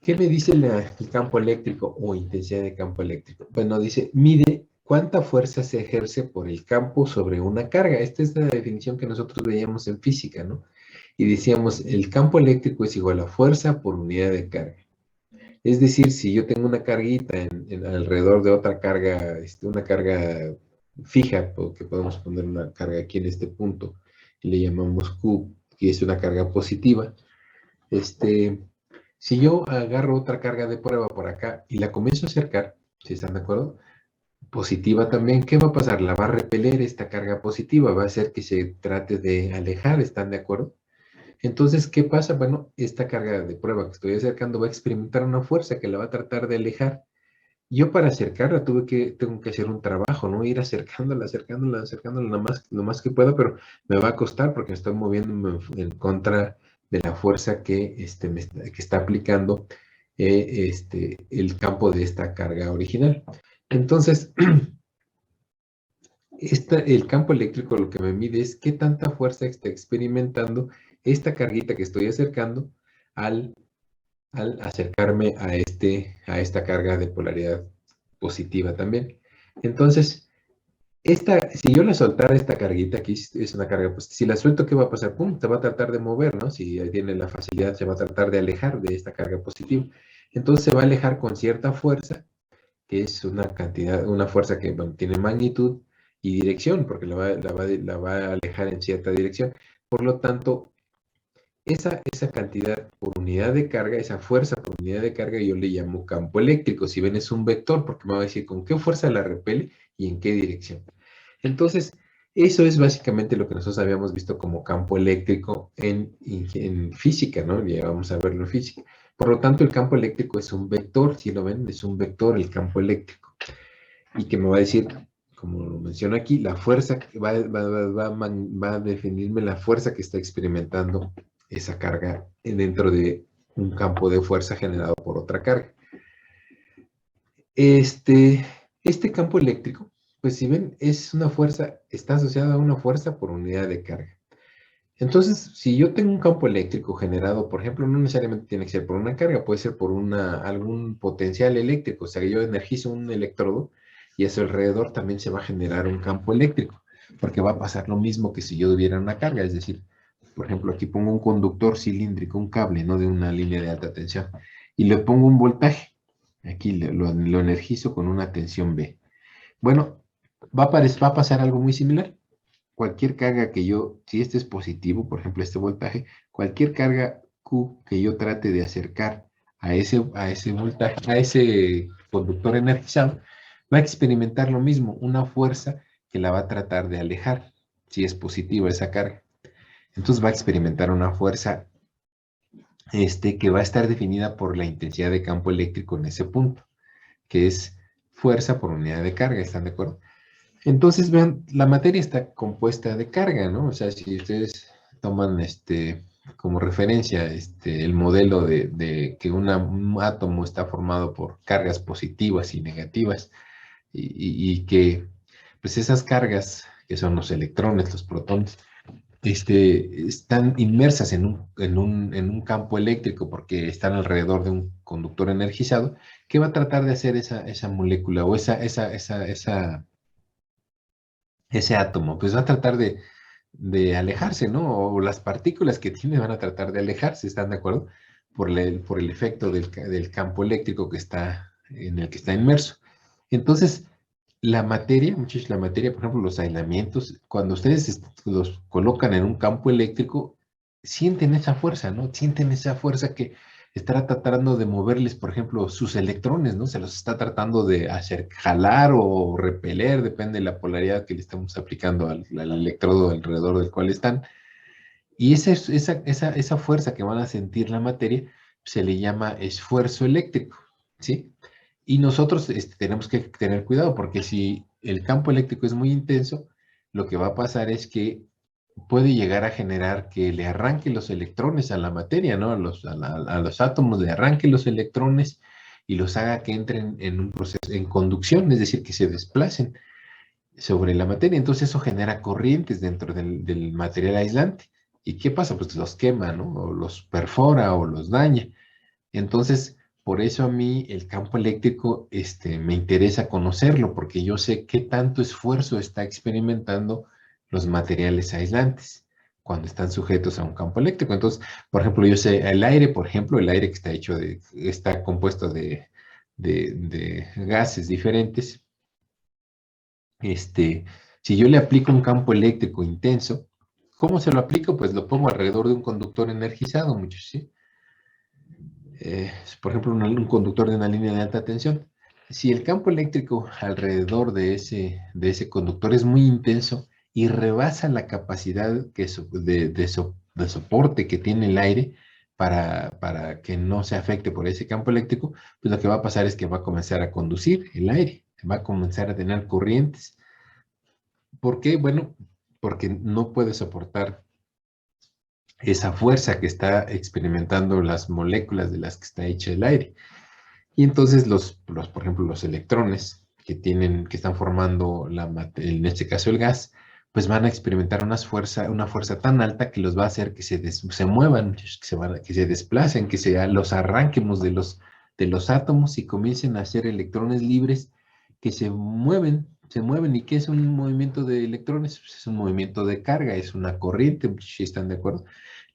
¿Qué me dice el campo eléctrico o intensidad de campo eléctrico? Bueno, dice, mide cuánta fuerza se ejerce por el campo sobre una carga. Esta es la definición que nosotros veíamos en física, ¿no? Y decíamos, el campo eléctrico es igual a fuerza por unidad de carga. Es decir, si yo tengo una carguita alrededor de otra carga, una carga fija, porque podemos poner una carga aquí en este punto, y le llamamos Q, que es una carga positiva, si yo agarro otra carga de prueba por acá y la comienzo a acercar, ¿si están de acuerdo? Positiva también, ¿qué va a pasar? La va a repeler esta carga positiva, va a hacer que se trate de alejar, ¿están de acuerdo? Entonces, ¿qué pasa? Bueno, esta carga de prueba que estoy acercando va a experimentar una fuerza que la va a tratar de alejar. Yo para acercarla tengo que hacer un trabajo, ¿no? Ir acercándola lo más que pueda, pero me va a costar porque estoy moviéndome en contra de la fuerza que está aplicando el campo de esta carga original. Entonces, el campo eléctrico lo que me mide es qué tanta fuerza está experimentando esta carguita que estoy acercando al acercarme a esta carga de polaridad positiva también. Entonces, si yo la soltara esta carguita, aquí es una carga, pues si la suelto, ¿qué va a pasar? ¡Pum! Se va a tratar de mover, ¿no? Si tiene la facilidad, se va a tratar de alejar de esta carga positiva. Entonces se va a alejar con cierta fuerza, que es una fuerza que tiene magnitud y dirección, porque la va a alejar en cierta dirección. Por lo tanto, esa cantidad por unidad de carga, esa fuerza por unidad de carga, yo le llamo campo eléctrico. Si ven, es un vector, porque me va a decir con qué fuerza la repele y en qué dirección. Entonces, eso es básicamente lo que nosotros habíamos visto como campo eléctrico en física, ¿no? Ya vamos a verlo en física. Por lo tanto, el campo eléctrico es un vector, si lo ven, es un vector el campo eléctrico. Y que me va a decir, como lo menciono aquí, la fuerza, va a definirme la fuerza que está experimentando esa carga dentro de un campo de fuerza generado por otra carga. Este campo eléctrico, pues si ven, es una fuerza, está asociada a una fuerza por unidad de carga. Entonces, si yo tengo un campo eléctrico generado, por ejemplo, no necesariamente tiene que ser por una carga, puede ser por algún potencial eléctrico. O sea, que yo energizo un electrodo y a su alrededor también se va a generar un campo eléctrico, porque va a pasar lo mismo que si yo tuviera una carga. Es decir, por ejemplo, aquí pongo un conductor cilíndrico, un cable, ¿no? De una línea de alta tensión, y le pongo un voltaje. Aquí lo energizo con una tensión B. Bueno, va a pasar algo muy similar. Cualquier carga que yo, si este es positivo, por ejemplo, este voltaje, cualquier carga Q que yo trate de acercar a ese voltaje, a ese conductor energizado, va a experimentar lo mismo, una fuerza que la va a tratar de alejar, si es positiva esa carga. Entonces va a experimentar una fuerza que va a estar definida por la intensidad de campo eléctrico en ese punto, que es fuerza por unidad de carga, ¿están de acuerdo? Entonces, vean, la materia está compuesta de carga, ¿no? O sea, si ustedes toman como referencia el modelo de que un átomo está formado por cargas positivas y negativas y que pues esas cargas, que son los electrones, los protones, están inmersas en un campo eléctrico porque están alrededor de un conductor energizado que va a tratar de hacer esa molécula o ese átomo, pues va a tratar de alejarse, ¿no? O las partículas que tiene van a tratar de alejarse, ¿están de acuerdo? Por el efecto del campo eléctrico que está, en el que está inmerso. Entonces, la materia, muchachos, la materia, por ejemplo, los aislamientos, cuando ustedes los colocan en un campo eléctrico, sienten esa fuerza, ¿no? Sienten esa fuerza que estará tratando de moverles, por ejemplo, sus electrones, ¿no? Se los está tratando de hacer jalar o repeler, depende de la polaridad que le estamos aplicando al electrodo alrededor del cual están. Y esa fuerza que van a sentir la materia se le llama esfuerzo eléctrico, ¿sí? Y nosotros tenemos que tener cuidado porque si el campo eléctrico es muy intenso, lo que va a pasar es que puede llegar a generar que le arranque los electrones a la materia, ¿no? A los átomos le arranque los electrones y los haga que entren en un proceso, en conducción, es decir, que se desplacen sobre la materia. Entonces eso genera corrientes dentro del material aislante. ¿Y qué pasa? Pues los quema, ¿no? O los perfora o los daña. Entonces, por eso a mí el campo eléctrico, me interesa conocerlo, porque yo sé qué tanto esfuerzo está experimentando los materiales aislantes cuando están sujetos a un campo eléctrico. Entonces, por ejemplo, yo sé el aire, por ejemplo, el aire que está compuesto de gases diferentes. este, si yo le aplico un campo eléctrico intenso, ¿cómo se lo aplico? Pues lo pongo alrededor de un conductor energizado, muchos, ¿sí? Por ejemplo, un conductor de una línea de alta tensión. Si el campo eléctrico alrededor de ese conductor es muy intenso y rebasa la capacidad de soporte que tiene el aire para que no se afecte por ese campo eléctrico, pues lo que va a pasar es que va a comenzar a conducir el aire, va a comenzar a tener corrientes. ¿Por qué? Bueno, porque no puede soportar esa fuerza que está experimentando las moléculas de las que está hecho el aire. Y entonces por ejemplo, los electrones que están formando en este caso el gas, pues van a experimentar una fuerza tan alta que los va a hacer que se muevan, que se desplacen, los arranquemos de los átomos y comiencen a hacer electrones libres que se mueven. ¿Y qué es un movimiento de electrones? Pues es un movimiento de carga, es una corriente, si están de acuerdo.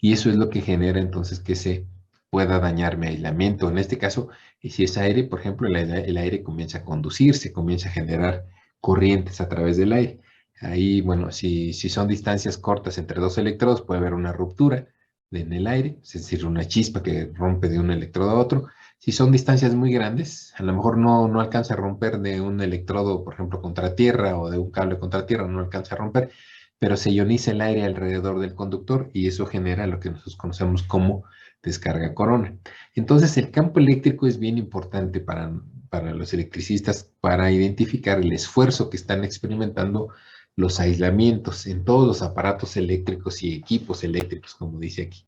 Y eso es lo que genera entonces que se pueda dañar mi aislamiento. En este caso, y si es aire, por ejemplo, el aire comienza a conducirse, comienza a generar corrientes a través del aire. Ahí, bueno, si son distancias cortas entre dos electrodos, puede haber una ruptura en el aire, es decir, una chispa que rompe de un electrodo a otro. Si son distancias muy grandes, a lo mejor no alcanza a romper de un electrodo, por ejemplo, contra tierra o de un cable contra tierra, no alcanza a romper, pero se ioniza el aire alrededor del conductor y eso genera lo que nosotros conocemos como descarga corona. Entonces, el campo eléctrico es bien importante para los electricistas para identificar el esfuerzo que están experimentando los aislamientos en todos los aparatos eléctricos y equipos eléctricos, como dice aquí.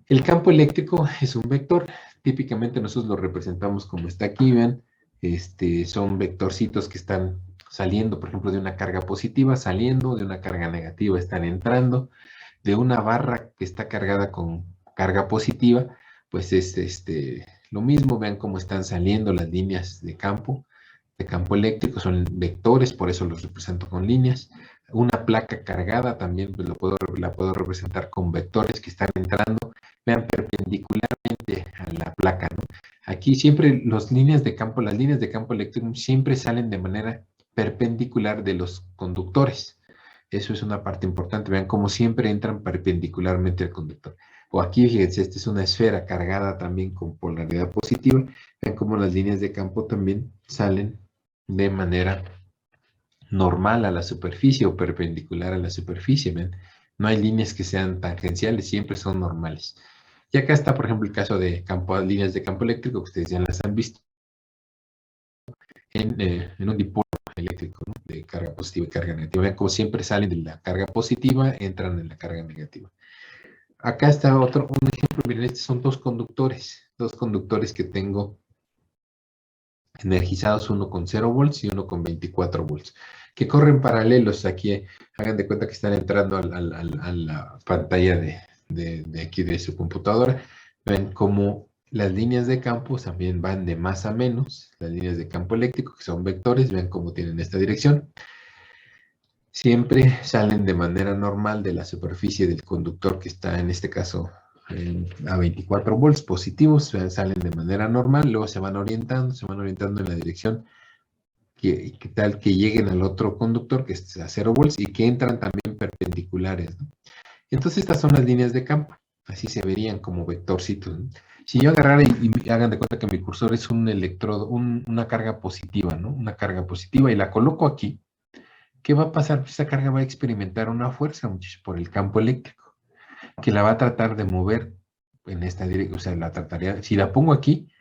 El campo eléctrico es un vector. Típicamente nosotros lo representamos como está aquí, vean. Son vectorcitos que están saliendo, por ejemplo, de una carga positiva, saliendo, de una carga negativa, están entrando, de una barra que está cargada con carga positiva, pues es lo mismo, vean cómo están saliendo las líneas de campo eléctrico, son vectores, por eso los represento con líneas. Una placa cargada también pues, la puedo representar con vectores que están entrando, vean, perpendicularmente a la placa, ¿no? Aquí siempre las líneas de campo eléctrico siempre salen de manera perpendicular de los conductores. Eso es una parte importante. Vean cómo siempre entran perpendicularmente al conductor. O aquí, fíjense, esta es una esfera cargada también con polaridad positiva. Vean cómo las líneas de campo también salen de manera normal a la superficie o perpendicular a la superficie. ¿Ven? No hay líneas que sean tangenciales, siempre son normales. Y acá está, por ejemplo, el caso de líneas de campo eléctrico, que ustedes ya las han visto en un dipolo eléctrico, ¿no? De carga positiva y carga negativa. Vean cómo siempre salen de la carga positiva, entran en la carga negativa. Acá está un ejemplo, miren, estos son dos conductores que tengo energizados, uno con 0 volts y uno con 24 volts, que corren paralelos. Aquí hagan de cuenta que están entrando a la pantalla de aquí de su computadora. Ven cómo las líneas de campo también van de más a menos, las líneas de campo eléctrico, que son vectores, ven cómo tienen esta dirección. Siempre salen de manera normal de la superficie del conductor que está en este caso a 24 volts positivos, salen de manera normal, luego se van orientando en la dirección que tal que lleguen al otro conductor que es a 0 volts y que entran también perpendiculares, ¿no? Entonces estas son las líneas de campo, así se verían como vectorcitos, ¿no? Si yo agarrara y hagan de cuenta que mi cursor es un electrodo, una carga positiva, ¿no? Una carga positiva y la coloco aquí, ¿qué va a pasar? Pues esa carga va a experimentar una fuerza, muchachos, por el campo eléctrico, que la va a tratar de mover en esta dirección, o sea, la trataría, si la pongo aquí,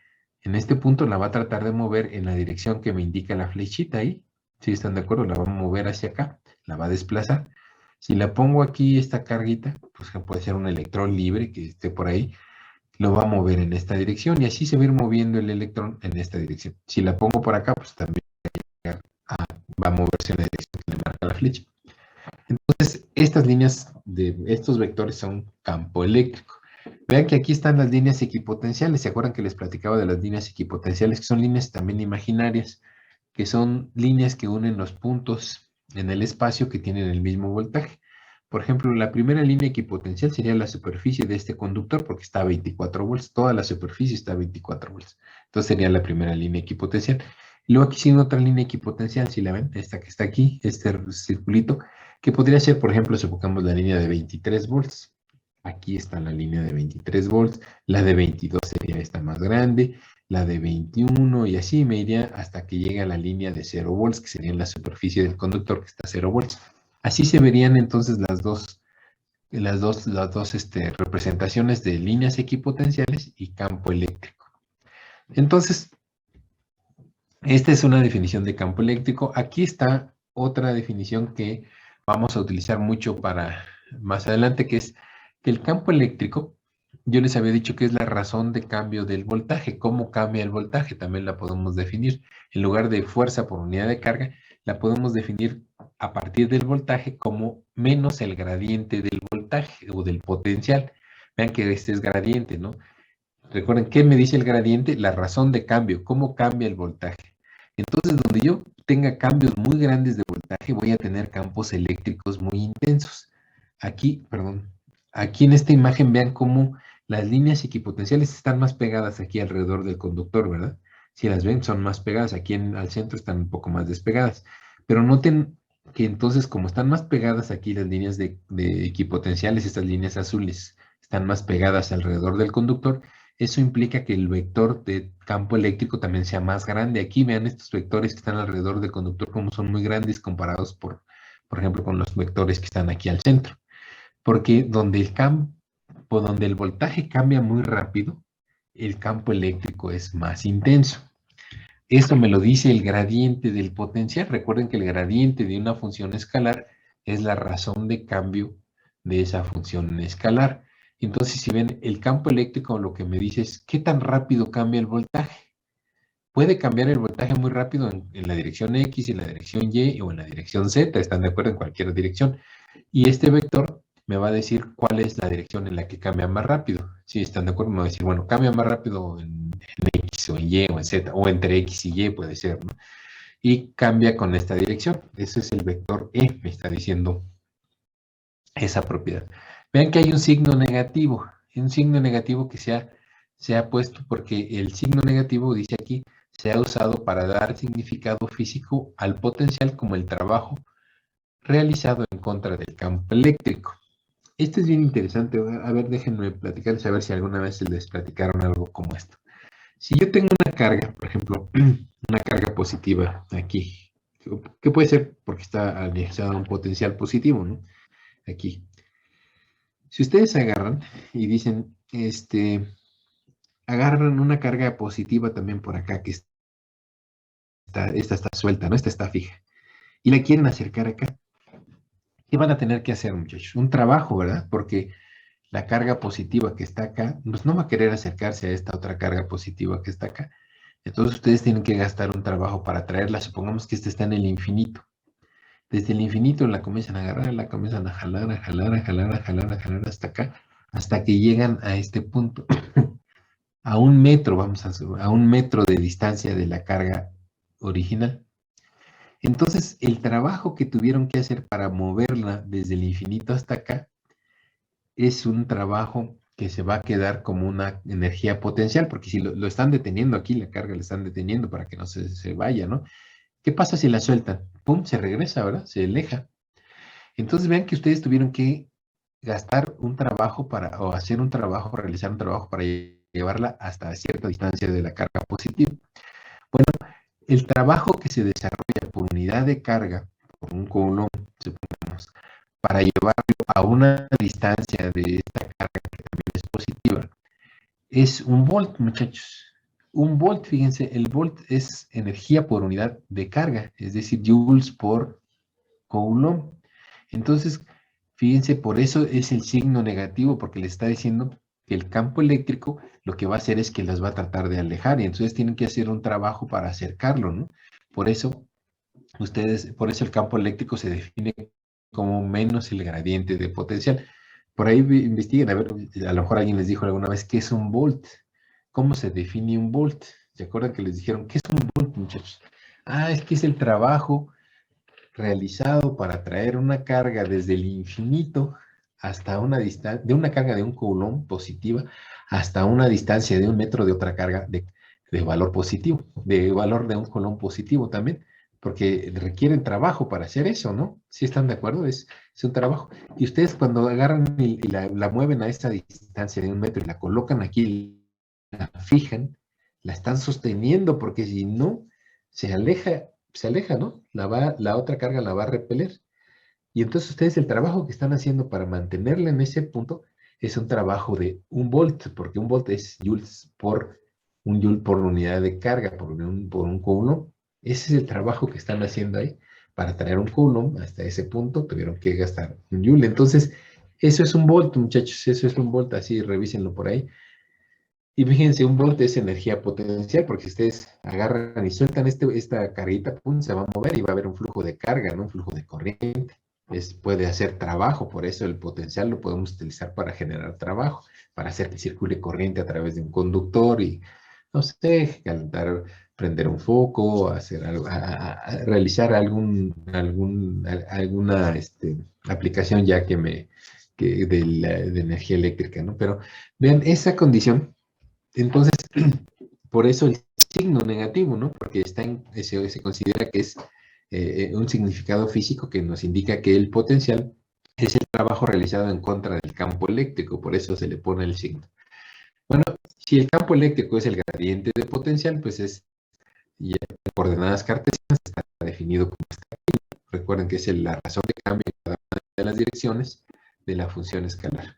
en este punto la va a tratar de mover en la dirección que me indica la flechita ahí, si están de acuerdo, la va a mover hacia acá, la va a desplazar. Si la pongo aquí, esta carguita, pues que puede ser un electrón libre que esté por ahí, lo va a mover en esta dirección y así se va a ir moviendo el electrón en esta dirección. Si la pongo por acá, pues también va a moverse en la dirección que le marca la flecha. Entonces, estas líneas de estos vectores son campo eléctrico. Vean que aquí están las líneas equipotenciales. ¿Se acuerdan que les platicaba de las líneas equipotenciales? Que son líneas también imaginarias, que son líneas que unen los puntos en el espacio que tienen el mismo voltaje. Por ejemplo, la primera línea equipotencial sería la superficie de este conductor porque está a 24 volts. Toda la superficie está a 24 volts. Entonces sería la primera línea equipotencial. Luego aquí sigue otra línea equipotencial, si la ven, esta que está aquí, este circulito, que podría ser, por ejemplo, si buscamos la línea de 23 volts. Aquí está la línea de 23 volts, la de 22 sería esta más grande, la de 21 y así me iría hasta que llegue a la línea de 0 volts, que sería en la superficie del conductor que está a 0 volts. Así se verían entonces las dos representaciones de líneas equipotenciales y campo eléctrico. Entonces, esta es una definición de campo eléctrico. Aquí está otra definición que vamos a utilizar mucho para más adelante, que es que el campo eléctrico, yo les había dicho que es la razón de cambio del voltaje. ¿Cómo cambia el voltaje? También la podemos definir. En lugar de fuerza por unidad de carga, la podemos definir a partir del voltaje como menos el gradiente del voltaje o del potencial. Vean que este es gradiente, ¿no? Recuerden, ¿qué me dice el gradiente? La razón de cambio, cómo cambia el voltaje. Entonces, donde yo tenga cambios muy grandes de voltaje, voy a tener campos eléctricos muy intensos. Aquí, perdón, aquí en esta imagen vean cómo las líneas equipotenciales están más pegadas aquí alrededor del conductor, ¿verdad? Si las ven, son más pegadas. Aquí al centro están un poco más despegadas. Pero noten que entonces, como están más pegadas aquí las líneas de equipotenciales, estas líneas azules, están más pegadas alrededor del conductor, eso implica que el vector de campo eléctrico también sea más grande. Aquí vean estos vectores que están alrededor del conductor como son muy grandes comparados por ejemplo, con los vectores que están aquí al centro. Porque donde el voltaje cambia muy rápido, el campo eléctrico es más intenso. Esto me lo dice el gradiente del potencial. Recuerden que el gradiente de una función escalar es la razón de cambio de esa función escalar. Entonces, si ven, el campo eléctrico lo que me dice es qué tan rápido cambia el voltaje. Puede cambiar el voltaje muy rápido en la dirección X, en la dirección Y o en la dirección Z. ¿Están de acuerdo? En cualquier dirección. Y este vector me va a decir cuál es la dirección en la que cambia más rápido. Si están de acuerdo, me va a decir, bueno, cambia más rápido en X o en Y o en Z, o entre X y Y puede ser, ¿no? y cambia con esta dirección. Ese es el vector E, me está diciendo esa propiedad. Vean que hay un signo negativo que se ha puesto porque el signo negativo, dice aquí, se ha usado para dar significado físico al potencial como el trabajo realizado en contra del campo eléctrico. Esto es bien interesante. A ver, déjenme platicarles a ver si alguna vez les platicaron algo como esto. Si yo tengo una carga, por ejemplo, una carga positiva aquí, que puede ser porque está anexada a un potencial positivo, ¿no? Aquí. Si ustedes agarran y dicen, agarran una carga positiva también por acá, que esta está suelta, ¿no? Esta está fija, y la quieren acercar acá, ¿qué van a tener que hacer, muchachos? Un trabajo, ¿verdad? Porque la carga positiva que está acá, pues no va a querer acercarse a esta otra carga positiva que está acá. Entonces ustedes tienen que gastar un trabajo para traerla. Supongamos que esta está en el infinito. Desde el infinito la comienzan a agarrar, la comienzan a jalar, a jalar, a jalar, a jalar, a jalar hasta acá, hasta que llegan a este punto. A 1 metro, a 1 metro de distancia de la carga original. Entonces, el trabajo que tuvieron que hacer para moverla desde el infinito hasta acá es un trabajo que se va a quedar como una energía potencial, porque si lo están deteniendo aquí, la carga la están deteniendo para que no se vaya, ¿no? ¿Qué pasa si la sueltan? ¡Pum! Se regresa, ¿verdad? Se aleja. Entonces vean que ustedes tuvieron que gastar un trabajo o hacer un trabajo, realizar un trabajo para llevarla hasta cierta distancia de la carga positiva. Bueno, el trabajo que se desarrolla por unidad de carga, por un coulomb, supongamos, para llevarlo a una distancia de esta carga que también es positiva, es 1 volt, muchachos. 1 volt, fíjense, el volt es energía por unidad de carga, es decir, joules por coulomb. Entonces, fíjense, por eso es el signo negativo, porque le está diciendo que el campo eléctrico lo que va a hacer es que las va a tratar de alejar, y entonces tienen que hacer un trabajo para acercarlo, ¿no? Por eso, por eso el campo eléctrico se define como menos el gradiente de potencial. Por ahí investiguen, a ver, a lo mejor alguien les dijo alguna vez qué es un volt. ¿Cómo se define un volt? ¿Se acuerdan que les dijeron qué es un volt, muchachos? Ah, es que es el trabajo realizado para traer una carga desde el infinito hasta una distancia, de una carga de un coulomb positiva hasta una distancia de 1 metro de otra carga de valor positivo, de valor de un coulomb positivo también, porque requieren trabajo para hacer eso, ¿no? ¿Sí están de acuerdo? Es un trabajo. Y ustedes cuando agarran y la mueven a esta distancia de 1 metro y la colocan aquí, la fijan, la están sosteniendo, porque si no, se aleja, ¿no? La otra carga la va a repeler. Y entonces ustedes el trabajo que están haciendo para mantenerla en ese punto es un trabajo de 1 volt, porque 1 volt es joules por un joule por unidad de carga, por un coulomb. Ese es el trabajo que están haciendo ahí. Para traer un coulomb hasta ese punto tuvieron que gastar un joule. Entonces, eso es 1 volt, muchachos, eso es 1 volt, así revísenlo por ahí. Y fíjense, 1 volt es energía potencial, porque si ustedes agarran y sueltan esta carguita, pum, se va a mover y va a haber un flujo de carga, ¿no? Un flujo de corriente. Puede hacer trabajo, por eso el potencial lo podemos utilizar para generar trabajo, para hacer que circule corriente a través de un conductor y, no sé, calentar, prender un foco, hacer algo, realizar alguna aplicación ya de energía eléctrica, ¿no? Pero vean, esa condición entonces, por eso el signo negativo, ¿no? Porque se considera que es un significado físico que nos indica que el potencial es el trabajo realizado en contra del campo eléctrico, por eso se le pone el signo. Bueno, si el campo eléctrico es el gradiente de potencial, pues ya en coordenadas cartesianas está definido como está aquí. Recuerden que es la razón de cambio en cada una de las direcciones de la función escalar.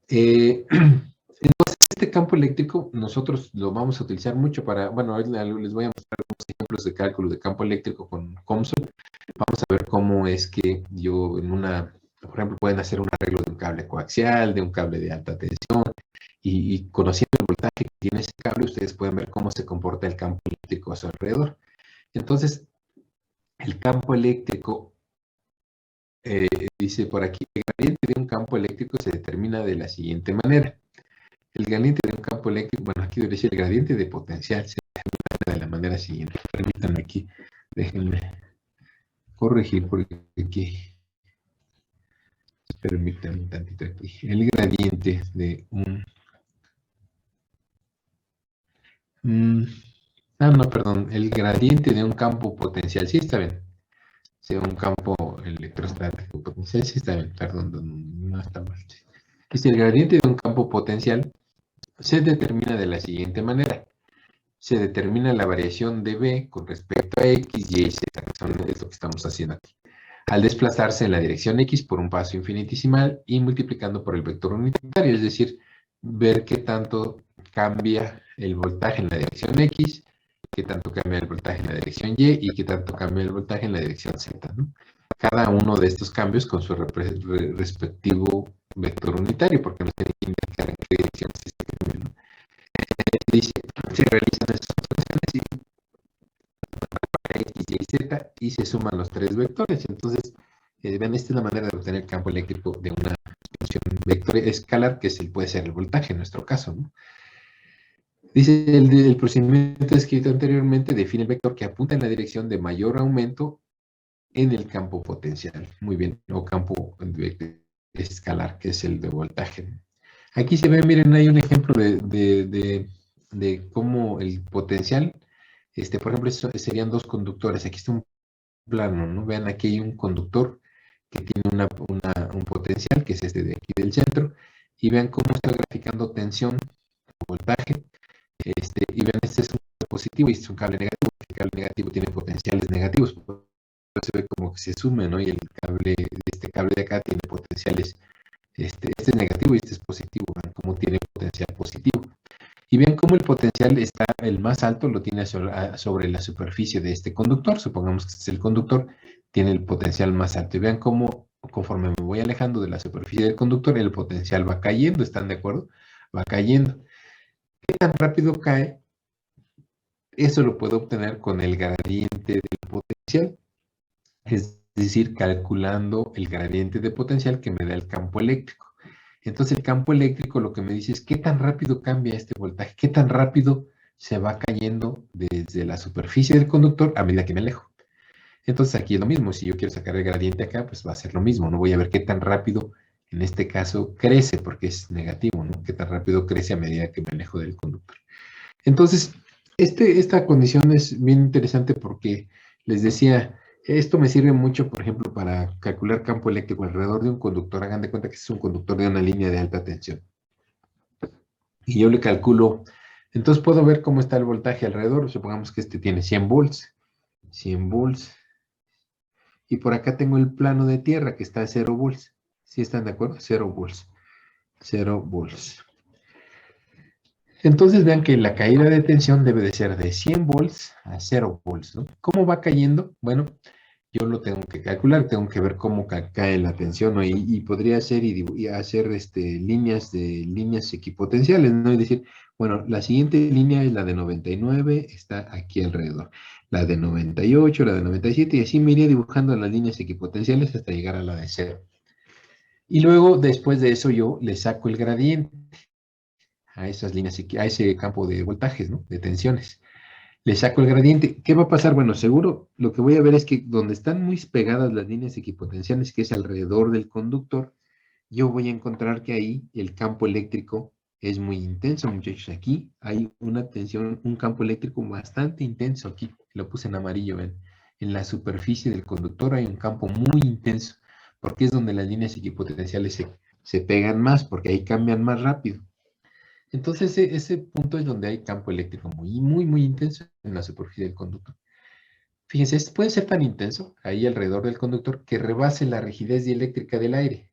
Entonces, este campo eléctrico nosotros lo vamos a utilizar mucho para, bueno, les voy a mostrar unos ejemplos de cálculo de campo eléctrico con COMSOL. Vamos a ver cómo es que yo por ejemplo, pueden hacer un arreglo de un cable coaxial, de un cable de alta tensión, y conociendo el voltaje que tiene ese cable, ustedes pueden ver cómo se comporta el campo eléctrico a su alrededor. Entonces, el campo eléctrico, dice por aquí, el gradiente de un campo eléctrico se determina de la siguiente manera. El gradiente de un campo eléctrico, bueno, aquí dice el gradiente de potencial se determina de la manera siguiente. Permítanme aquí Déjenme corregir porque aquí, permítanme un tantito aquí. El gradiente de un... no, perdón. El gradiente de un campo potencial. Sí, está bien. Sí, un campo electrostático potencial. Sí, está bien. Perdón, no está mal. Dice, el gradiente de un campo potencial se determina de la siguiente manera. Se determina la variación de B con respecto a X, Y y Z, que es lo que estamos haciendo aquí. Al desplazarse en la dirección X por un paso infinitesimal y multiplicando por el vector unitario, es decir, ver qué tanto cambia el voltaje en la dirección X, qué tanto cambia el voltaje en la dirección Y y qué tanto cambia el voltaje en la dirección Z, ¿no? Cada uno de estos cambios con su respectivo vector unitario, porque nos tiene que indicar en qué dirección se cambia, ¿no? Dice, se realizan estas operaciones y X, Y, Z y se suman los tres vectores. Entonces, vean, esta es la manera de obtener el campo eléctrico de una función vector escalar, que puede ser el voltaje en nuestro caso, ¿no? Dice, el procedimiento descrito anteriormente define el vector que apunta en la dirección de mayor aumento en el campo potencial. Muy bien, o campo escalar, que es el de voltaje. Aquí se ve, miren, hay un ejemplo de cómo el potencial, por ejemplo, serían dos conductores. Aquí está un plano, ¿no? Vean, aquí hay un conductor que tiene un potencial, que es este de aquí del centro, y vean cómo está graficando tensión, voltaje, y vean, este es un cable positivo y este es un cable negativo. El cable negativo tiene potenciales negativos, se ve como que se sume, ¿no? Y este cable de acá tiene potenciales, este es negativo y este es positivo, vean cómo tiene potencial positivo. Y vean cómo el potencial está, el más alto lo tiene sobre la superficie de este conductor. Supongamos que este es el conductor, tiene el potencial más alto. Y vean cómo, conforme me voy alejando de la superficie del conductor, el potencial va cayendo. ¿Están de acuerdo? Va cayendo. ¿Qué tan rápido cae? Eso lo puedo obtener con el gradiente del potencial. Es decir, calculando el gradiente de potencial que me da el campo eléctrico. Entonces el campo eléctrico lo que me dice es qué tan rápido cambia este voltaje, qué tan rápido se va cayendo desde la superficie del conductor a medida que me alejo. Entonces aquí es lo mismo, si yo quiero sacar el gradiente acá, pues va a ser lo mismo, no voy a ver qué tan rápido en este caso crece, porque es negativo, ¿no? Qué tan rápido crece a medida que me alejo del conductor. Entonces, esta condición es bien interesante porque les decía, esto me sirve mucho, por ejemplo, para calcular campo eléctrico alrededor de un conductor. Hagan de cuenta que es un conductor de una línea de alta tensión. Y yo le calculo, entonces puedo ver cómo está el voltaje alrededor. Supongamos que este tiene 100 volts, 100 volts. Y por acá tengo el plano de tierra que está a 0 volts. ¿Sí están de acuerdo? 0 volts. 0 volts. Entonces vean que la caída de tensión debe de ser de 100 volts a 0 volts, ¿no? ¿Cómo va cayendo? Bueno, yo lo tengo que calcular, tengo que ver cómo cae la tensión, ¿no? Y podría hacer y hacer líneas equipotenciales, ¿no? Y decir, bueno, la siguiente línea es la de 99, está aquí alrededor. La de 98, la de 97, y así me iría dibujando las líneas equipotenciales hasta llegar a la de 0. Y luego, después de eso, yo le saco el gradiente a esas líneas, a ese campo de voltajes, ¿no? De tensiones. Le saco el gradiente. ¿Qué va a pasar? Bueno, seguro lo que voy a ver es que donde están muy pegadas las líneas equipotenciales, que es alrededor del conductor, yo voy a encontrar que ahí el campo eléctrico es muy intenso, muchachos. Aquí hay una tensión, un campo eléctrico bastante intenso. Aquí lo puse en amarillo, ven. En la superficie del conductor hay un campo muy intenso, porque es donde las líneas equipotenciales se pegan más, porque ahí cambian más rápido. Entonces ese punto es donde hay campo eléctrico muy intenso en la superficie del conductor. Fíjense, puede ser tan intenso ahí alrededor del conductor que rebase la rigidez dieléctrica del aire.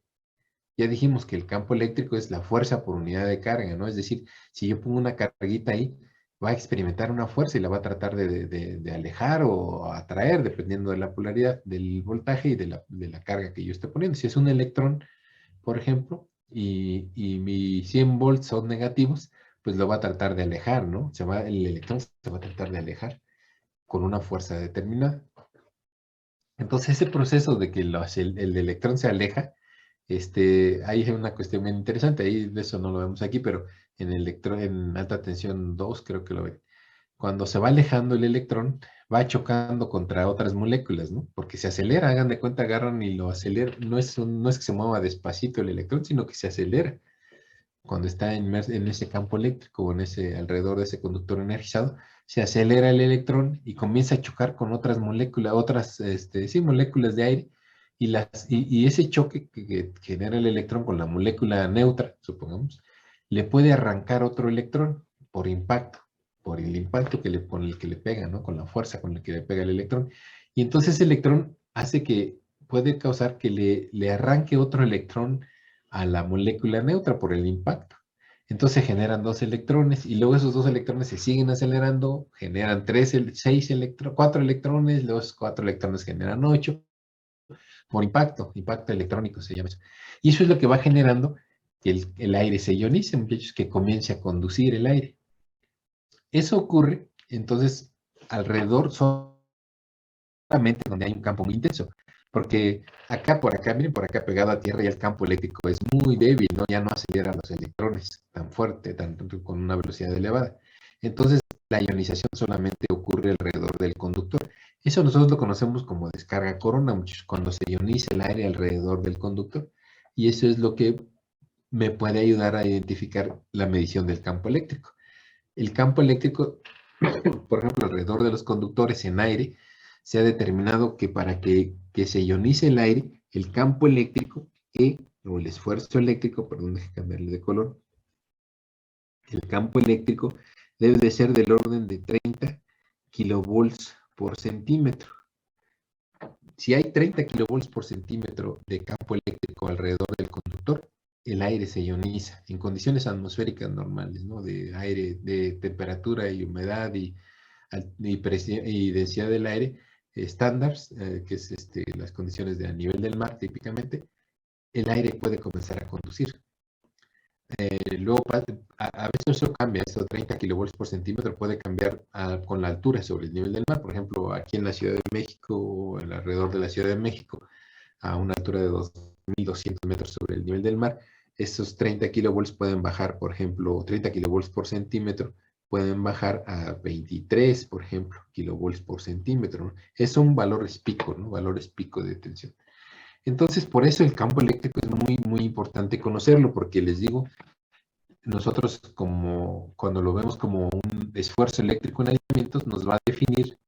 Ya dijimos que el campo eléctrico es la fuerza por unidad de carga, ¿no? Es decir, si yo pongo una carguita ahí, va a experimentar una fuerza y la va a tratar de alejar o atraer, dependiendo de la polaridad del voltaje y de la carga que yo esté poniendo. Si es un electrón, por ejemplo, y mis 100 volts son negativos, pues lo va a tratar de alejar, ¿no? El electrón se va a tratar de alejar con una fuerza determinada. Entonces, ese proceso de que el electrón se aleja, ahí hay una cuestión bien interesante, ahí de eso no lo vemos aquí, pero en alta tensión 2 creo que lo ven. cuando se va alejando el electrón, va chocando contra otras moléculas, ¿no? Porque se acelera, hagan de cuenta, agarran y lo aceleran. No es que se mueva despacito el electrón, sino que se acelera cuando está en ese campo eléctrico o alrededor de ese conductor energizado, se acelera el electrón y comienza a chocar con otras moléculas, sí, moléculas de aire, y ese choque que genera el electrón con la molécula neutra, supongamos, le puede arrancar otro electrón por impacto, por el impacto con el que le pega, ¿no? Con la fuerza con la que le pega el electrón. Y entonces ese electrón puede causar que le arranque otro electrón a la molécula neutra por el impacto. Entonces generan dos electrones y luego esos dos electrones se siguen acelerando, generan cuatro electrones, los cuatro electrones generan 8 por impacto electrónico se llama eso. Y eso es lo que va generando que el aire se ionice, muchachos, que comience a conducir el aire. Eso ocurre, entonces, alrededor solamente donde hay un campo muy intenso. Porque por acá, miren, por acá pegado a tierra, ya el campo eléctrico es muy débil, ¿no? Ya no acelera los electrones tan fuerte, con una velocidad elevada. Entonces, la ionización solamente ocurre alrededor del conductor. Eso nosotros lo conocemos como descarga corona, muchachos, cuando se ioniza el aire alrededor del conductor. Y eso es lo que me puede ayudar a identificar la medición del campo eléctrico. El campo eléctrico, por ejemplo, alrededor de los conductores en aire, se ha determinado que para que se ionice el aire, el campo eléctrico o el esfuerzo eléctrico, perdón, déjame cambiarle de color, el campo eléctrico debe de ser del orden de 30 kilovolts por centímetro. Si hay 30 kilovolts por centímetro de campo eléctrico alrededor del conductor, el aire se ioniza en condiciones atmosféricas normales, ¿no? De aire, de temperatura y humedad y densidad del aire estándares, que es las condiciones de a nivel del mar típicamente, el aire puede comenzar a conducir. Luego, a veces eso cambia, eso 30 kilovolts por centímetro puede cambiar con la altura sobre el nivel del mar. Por ejemplo, aquí en la Ciudad de México o alrededor de la Ciudad de México, a una altura de 2.200 metros sobre el nivel del mar, esos 30 kilovolts pueden bajar, por ejemplo, 30 kilovolts por centímetro, pueden bajar a 23, por ejemplo, kilovolts por centímetro, ¿no? Es un valor pico, ¿no? Valores pico de tensión. Entonces, por eso el campo eléctrico es muy, muy importante conocerlo, porque les digo, nosotros cuando lo vemos como un esfuerzo eléctrico en aislamientos, nos va a definir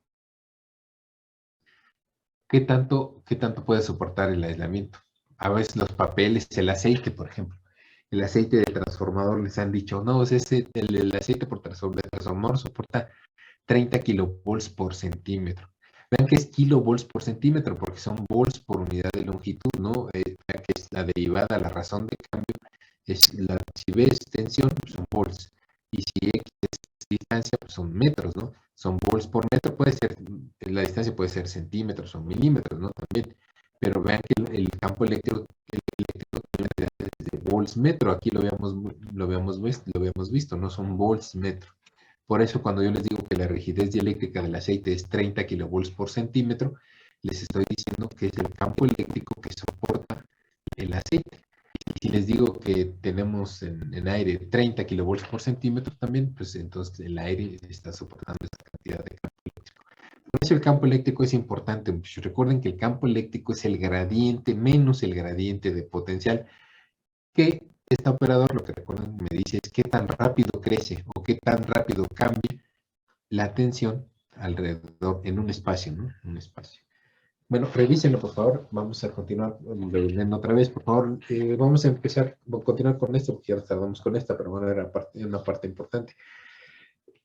qué tanto puede soportar el aislamiento. A veces los papeles, el aceite, por ejemplo. El aceite de transformador les han dicho, no, el aceite de transformador soporta 30 kilovolts por centímetro. Vean que es kilovolts por centímetro, porque son volts por unidad de longitud, ¿no? Vean que es la derivada, la razón de cambio, si B es tensión, pues son volts. Y si X es distancia, pues son metros, ¿no? Son volts por metro, la distancia puede ser centímetros o milímetros, ¿no? También. Pero vean que el campo eléctrico tiene unidades de volts metro. Aquí lo habíamos visto, ¿no? Son volts metro. Por eso cuando yo les digo que la rigidez dieléctrica del aceite es 30 kilovolts por centímetro, les estoy diciendo que es el campo eléctrico que soporta el aceite. Y si les digo que tenemos en aire 30 kilovolts por centímetro también, pues entonces el aire está soportando esa cantidad de campo eléctrico. Por eso el campo eléctrico es importante. Recuerden que el campo eléctrico es el gradiente menos el gradiente de potencial, que este operador, lo que recuerden, me dice es qué tan rápido crece o qué tan rápido cambia la tensión alrededor en un espacio, ¿no? Un espacio. Bueno, revísenlo, por favor. Vamos a continuar leyendo otra vez, por favor. Vamos a continuar con esto, porque ya nos tardamos con esta, pero bueno, era una parte importante.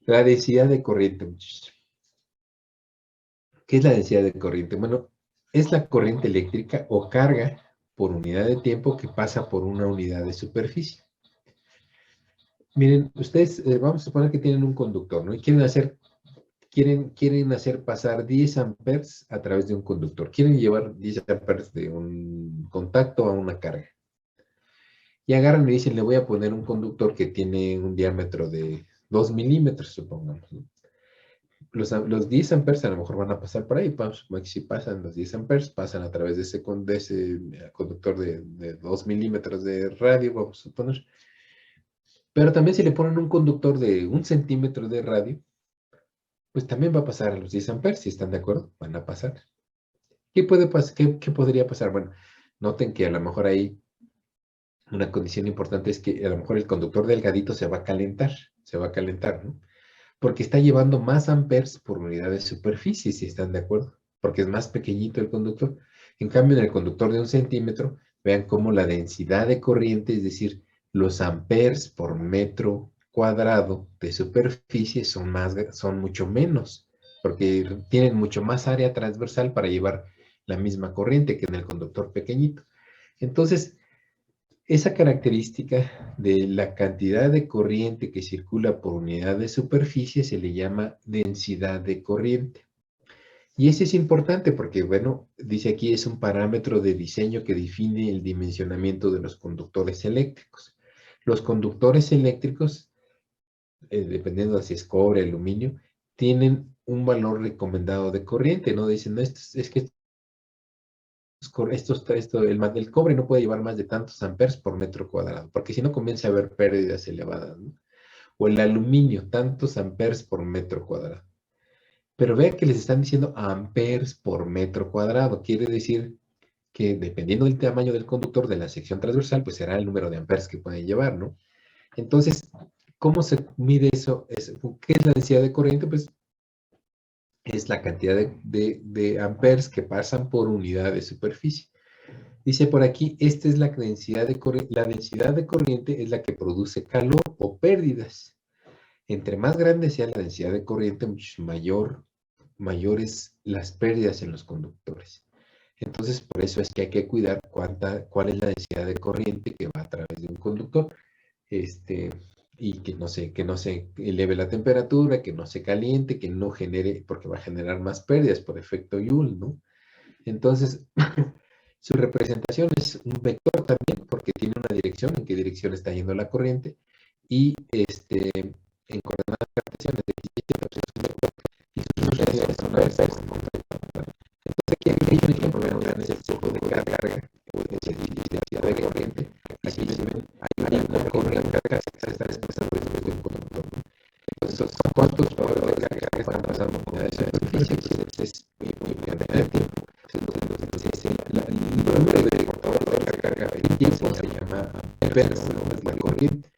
La densidad de corriente, muchachos. ¿Qué es la densidad de corriente? Bueno, es la corriente eléctrica o carga por unidad de tiempo que pasa por una unidad de superficie. Miren, ustedes, vamos a suponer que tienen un conductor, ¿no? Y quieren hacer pasar 10 amperes a través de un conductor. Quieren llevar 10 amperes de un contacto a una carga. Y agarran y dicen, le voy a poner un conductor que tiene un diámetro de 2 milímetros, supongamos, ¿no? Los 10 amperes a lo mejor van a pasar por ahí. Si pasan los 10 amperes, pasan a través de ese conductor de 2 milímetros de radio, vamos a suponer. Pero también si le ponen un conductor de 1 centímetro de radio, pues también va a pasar a los 10 amperes, si están de acuerdo, van a pasar. ¿Qué podría pasar? Bueno, noten que a lo mejor ahí una condición importante es que a lo mejor el conductor delgadito se va a calentar, ¿no? Porque está llevando más amperes por unidad de superficie, si están de acuerdo, porque es más pequeñito el conductor. En cambio, en el conductor de 1 centímetro, vean cómo la densidad de corriente, es decir, los amperes por metro cuadrado de superficie son mucho menos, porque tienen mucho más área transversal para llevar la misma corriente que en el conductor pequeñito. Entonces, esa característica de la cantidad de corriente que circula por unidad de superficie se le llama densidad de corriente. Y ese es importante porque, bueno, dice aquí es un parámetro de diseño que define el dimensionamiento de los conductores eléctricos. Los conductores eléctricos, dependiendo de si es cobre, aluminio, tienen un valor recomendado de corriente, ¿no? Dicen, no, es que el cobre no puede llevar más de tantos amperes por metro cuadrado, porque si no comienza a haber pérdidas elevadas, ¿no? O el aluminio, tantos amperes por metro cuadrado. Pero vean que les están diciendo amperes por metro cuadrado. Quiere decir que dependiendo del tamaño del conductor de la sección transversal, pues será el número de amperes que pueden llevar, ¿no? Entonces, ¿cómo se mide eso? ¿Qué es la densidad de corriente? Pues es la cantidad de amperes que pasan por unidad de superficie. Dice por aquí, esta es la densidad de corriente. La densidad de corriente es la que produce calor o pérdidas. Entre más grande sea la densidad de corriente, mucho mayores las pérdidas en los conductores. Entonces, por eso es que hay que cuidar cuál es la densidad de corriente que va a través de un conductor. Y que no se eleve la temperatura, que no se caliente, que no genere, porque va a generar más pérdidas por efecto Joule, ¿no? Entonces, su representación es un vector también, porque tiene una dirección, en qué dirección está yendo la corriente, y en coordenadas cartesianas de x y y, pues es un vector, y sus unidades son amperes. Entonces, aquí hay un ejemplo, vean, es el flujo de carga, o de densidad de corriente. Aquí ven, hay una corriente que se está expresando desde un conductor, ¿no? Entonces, ¿cuántos valores de carga están pasando por unidades de superficie? Pues es muy relativo. Entonces, el número de portadores de carga en tiempo se llama amperes, ¿no? Es la corriente.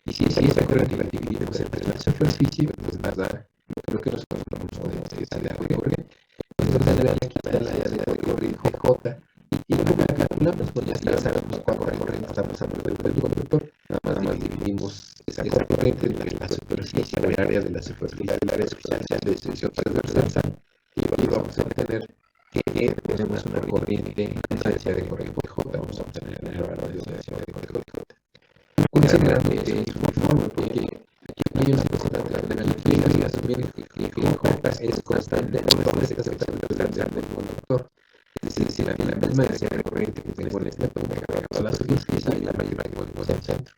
Y si esa corriente la dividimos entre la superficie, pues nos da lo que nosotros llamamos densidad de corriente. Entonces, vean, aquí está la densidad de corriente J. Y luego la calculamos, pues ya sabemos cuánta corriente está pasando del conductor. Nada más dividimos esa corriente entre la superficie, el área de la superficie, el área superficial de sección transversal. Y vamos a obtener que tenemos una corriente, una densidad de corriente J. Vamos a obtener el valor de densidad de corriente J. Considerando que es uniforme, porque aquí ellos se asumir que J es constante por todas estas secciones del conductor. Es decir, la misma densidad de corriente que tengo en esta punta cargada a la superficie y la misma que tenemos en el centro.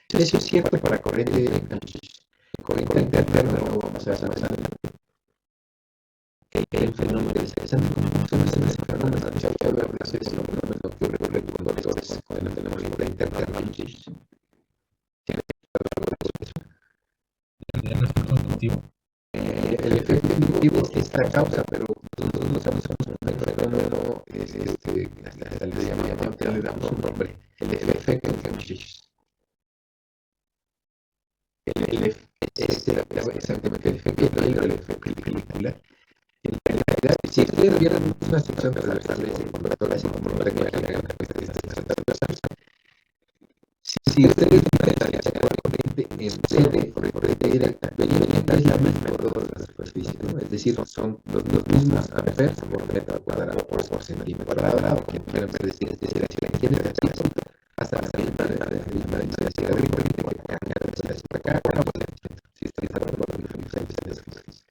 Eso es cierto para corriente alterna, no vamos a usar el fenómeno de ese fenómeno es un fenómeno que ocurre con los conductores con la corriente interna. El efecto inductivo es esta causa, pero nosotros no sabemos cómo el fenómeno hasta le damos un nombre, el efecto muchachos. Exactamente el efecto Taylor, el efecto película. En realidad, si ustedes vieran una sección transversal de ese conductor, así como lo tengo acá en esta sección transversal, si ustedes ven la corriente en corriente directa, es la misma en todas las superficies, ¿no? Es decir, son los mismos amperes por metro cuadrado por centímetro cuadrado, que pueden decir, aquí en esta punta, hasta la misma densidad de corriente que cambia de densidad para acá, si está hablando de diferentes superficies.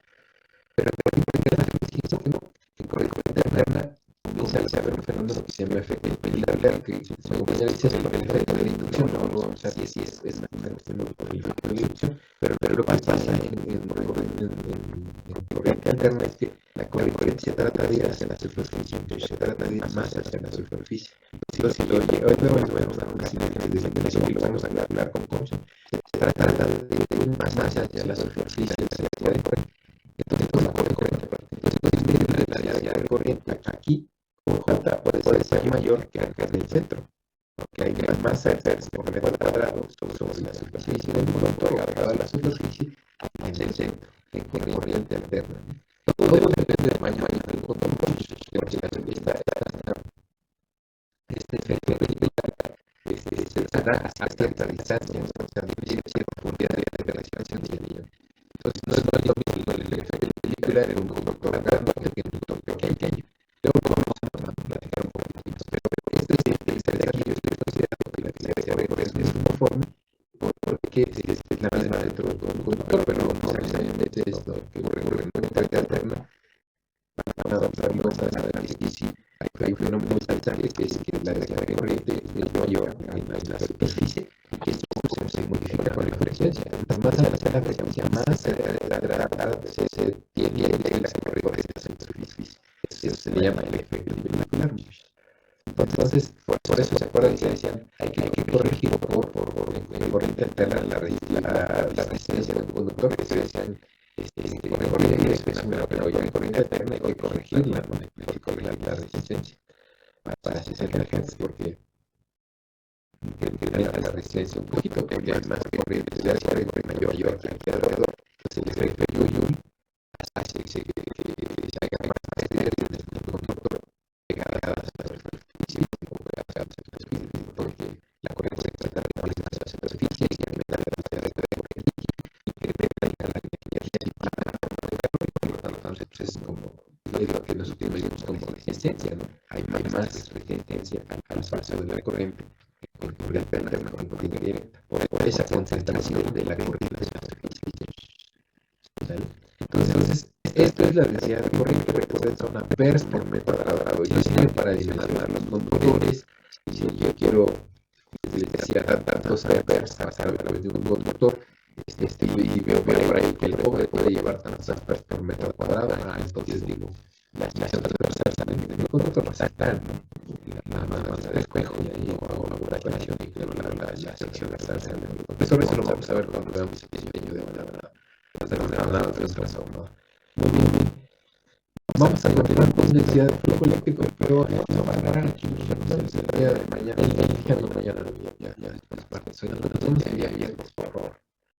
Pero por ejemplo, en corriente interna comienza a haber un fenómeno que se llama efecto película, que se comienza a decir por el efecto de inducción, no vamos a ver si es por el efecto de inducción, pero lo que pasa en corriente alterna es que la corriente se trata de ir hacia la superficie, se trata de ir más hacia la superficie. Entonces, hoy vamos a dar unas imágenes de simulación y lo vamos a hablar con Concha. Se trata de ir más hacia la superficie, hacia la corriente. Entonces, corriente aquí, J puede ser mayor que acá en el centro, porque hay más hercios por metro cuadrado sobre la superficie del conductor o a la superficie en el centro, en corriente alterna. Todo depende del tamaño del conductor, porque este efecto se da a cierta distancia, o sea, tiene cierta profundidad de relación de anillo. Entonces, no es lo mismo el efecto película de un conductor grande que un conductor pequeño. Luego vamos a platicar un poco más, pero este es el anillo, estoy considerando que la diferencia de es uniforme, porque es la misma dentro del conductor, pero no necesariamente es lo que ocurre en corriente alterna. Vamos a observarlo más adelante que sí hay un fenómeno interesante que es que la densidad de corriente es mayor en la superficie y que esto se modifica con la frecuencia. Mientras más alta la frecuencia, más cerca de la gravedad se tiene la corriente de la superficie. Eso se le llama el efecto bipolar. Entonces, por eso se acuerdan que decían hay que corregir por corriente alterna la resistencia del conductor, que se decían corriente directa, pero ya en corriente alterna hay que corregirla, ¿no? Hay que corregir la resistencia para hacer emergencias, porque incrementa la resistencia un poquito, porque hay más corriente de corriente mayor que alrededor. Entonces el efecto Joule hace que se haga más directo del conductor pegada a la superficie, porque la corriente externa de la superficie y aumenta la velocidad de corriente y incrementa la energía disipada por lo tanto es como lo que nosotros decimos como resistencia, ¿no? Hay más resistencia al paso de la corriente con corriente alterna, con corriente directa, por esa concentración de la corriente de la superficie. ¿Vale? Entonces, esto es la densidad de corriente, representa una Bers por metro cuadrado. Y sirve para dimensionar los conductores. Y si yo quiero, les decía, tantos Bers pasar a través de un conductor, y veo por ahí que el cobre puede llevar tantas Bers por metro cuadrado, entonces digo, las Bers salen en el conductor no están, ¿no? Nada más el espejo y ahí hago la operación y creo la sección está en el conductor. Eso lo vamos a ver cuando veamos el diseño de una transformadora. Muy bien. Vamos a continuar con densidad de flujo eléctrico, pero vamos a parar aquí. El día de mañana, ya después, nos vemos el día viernes, por favor.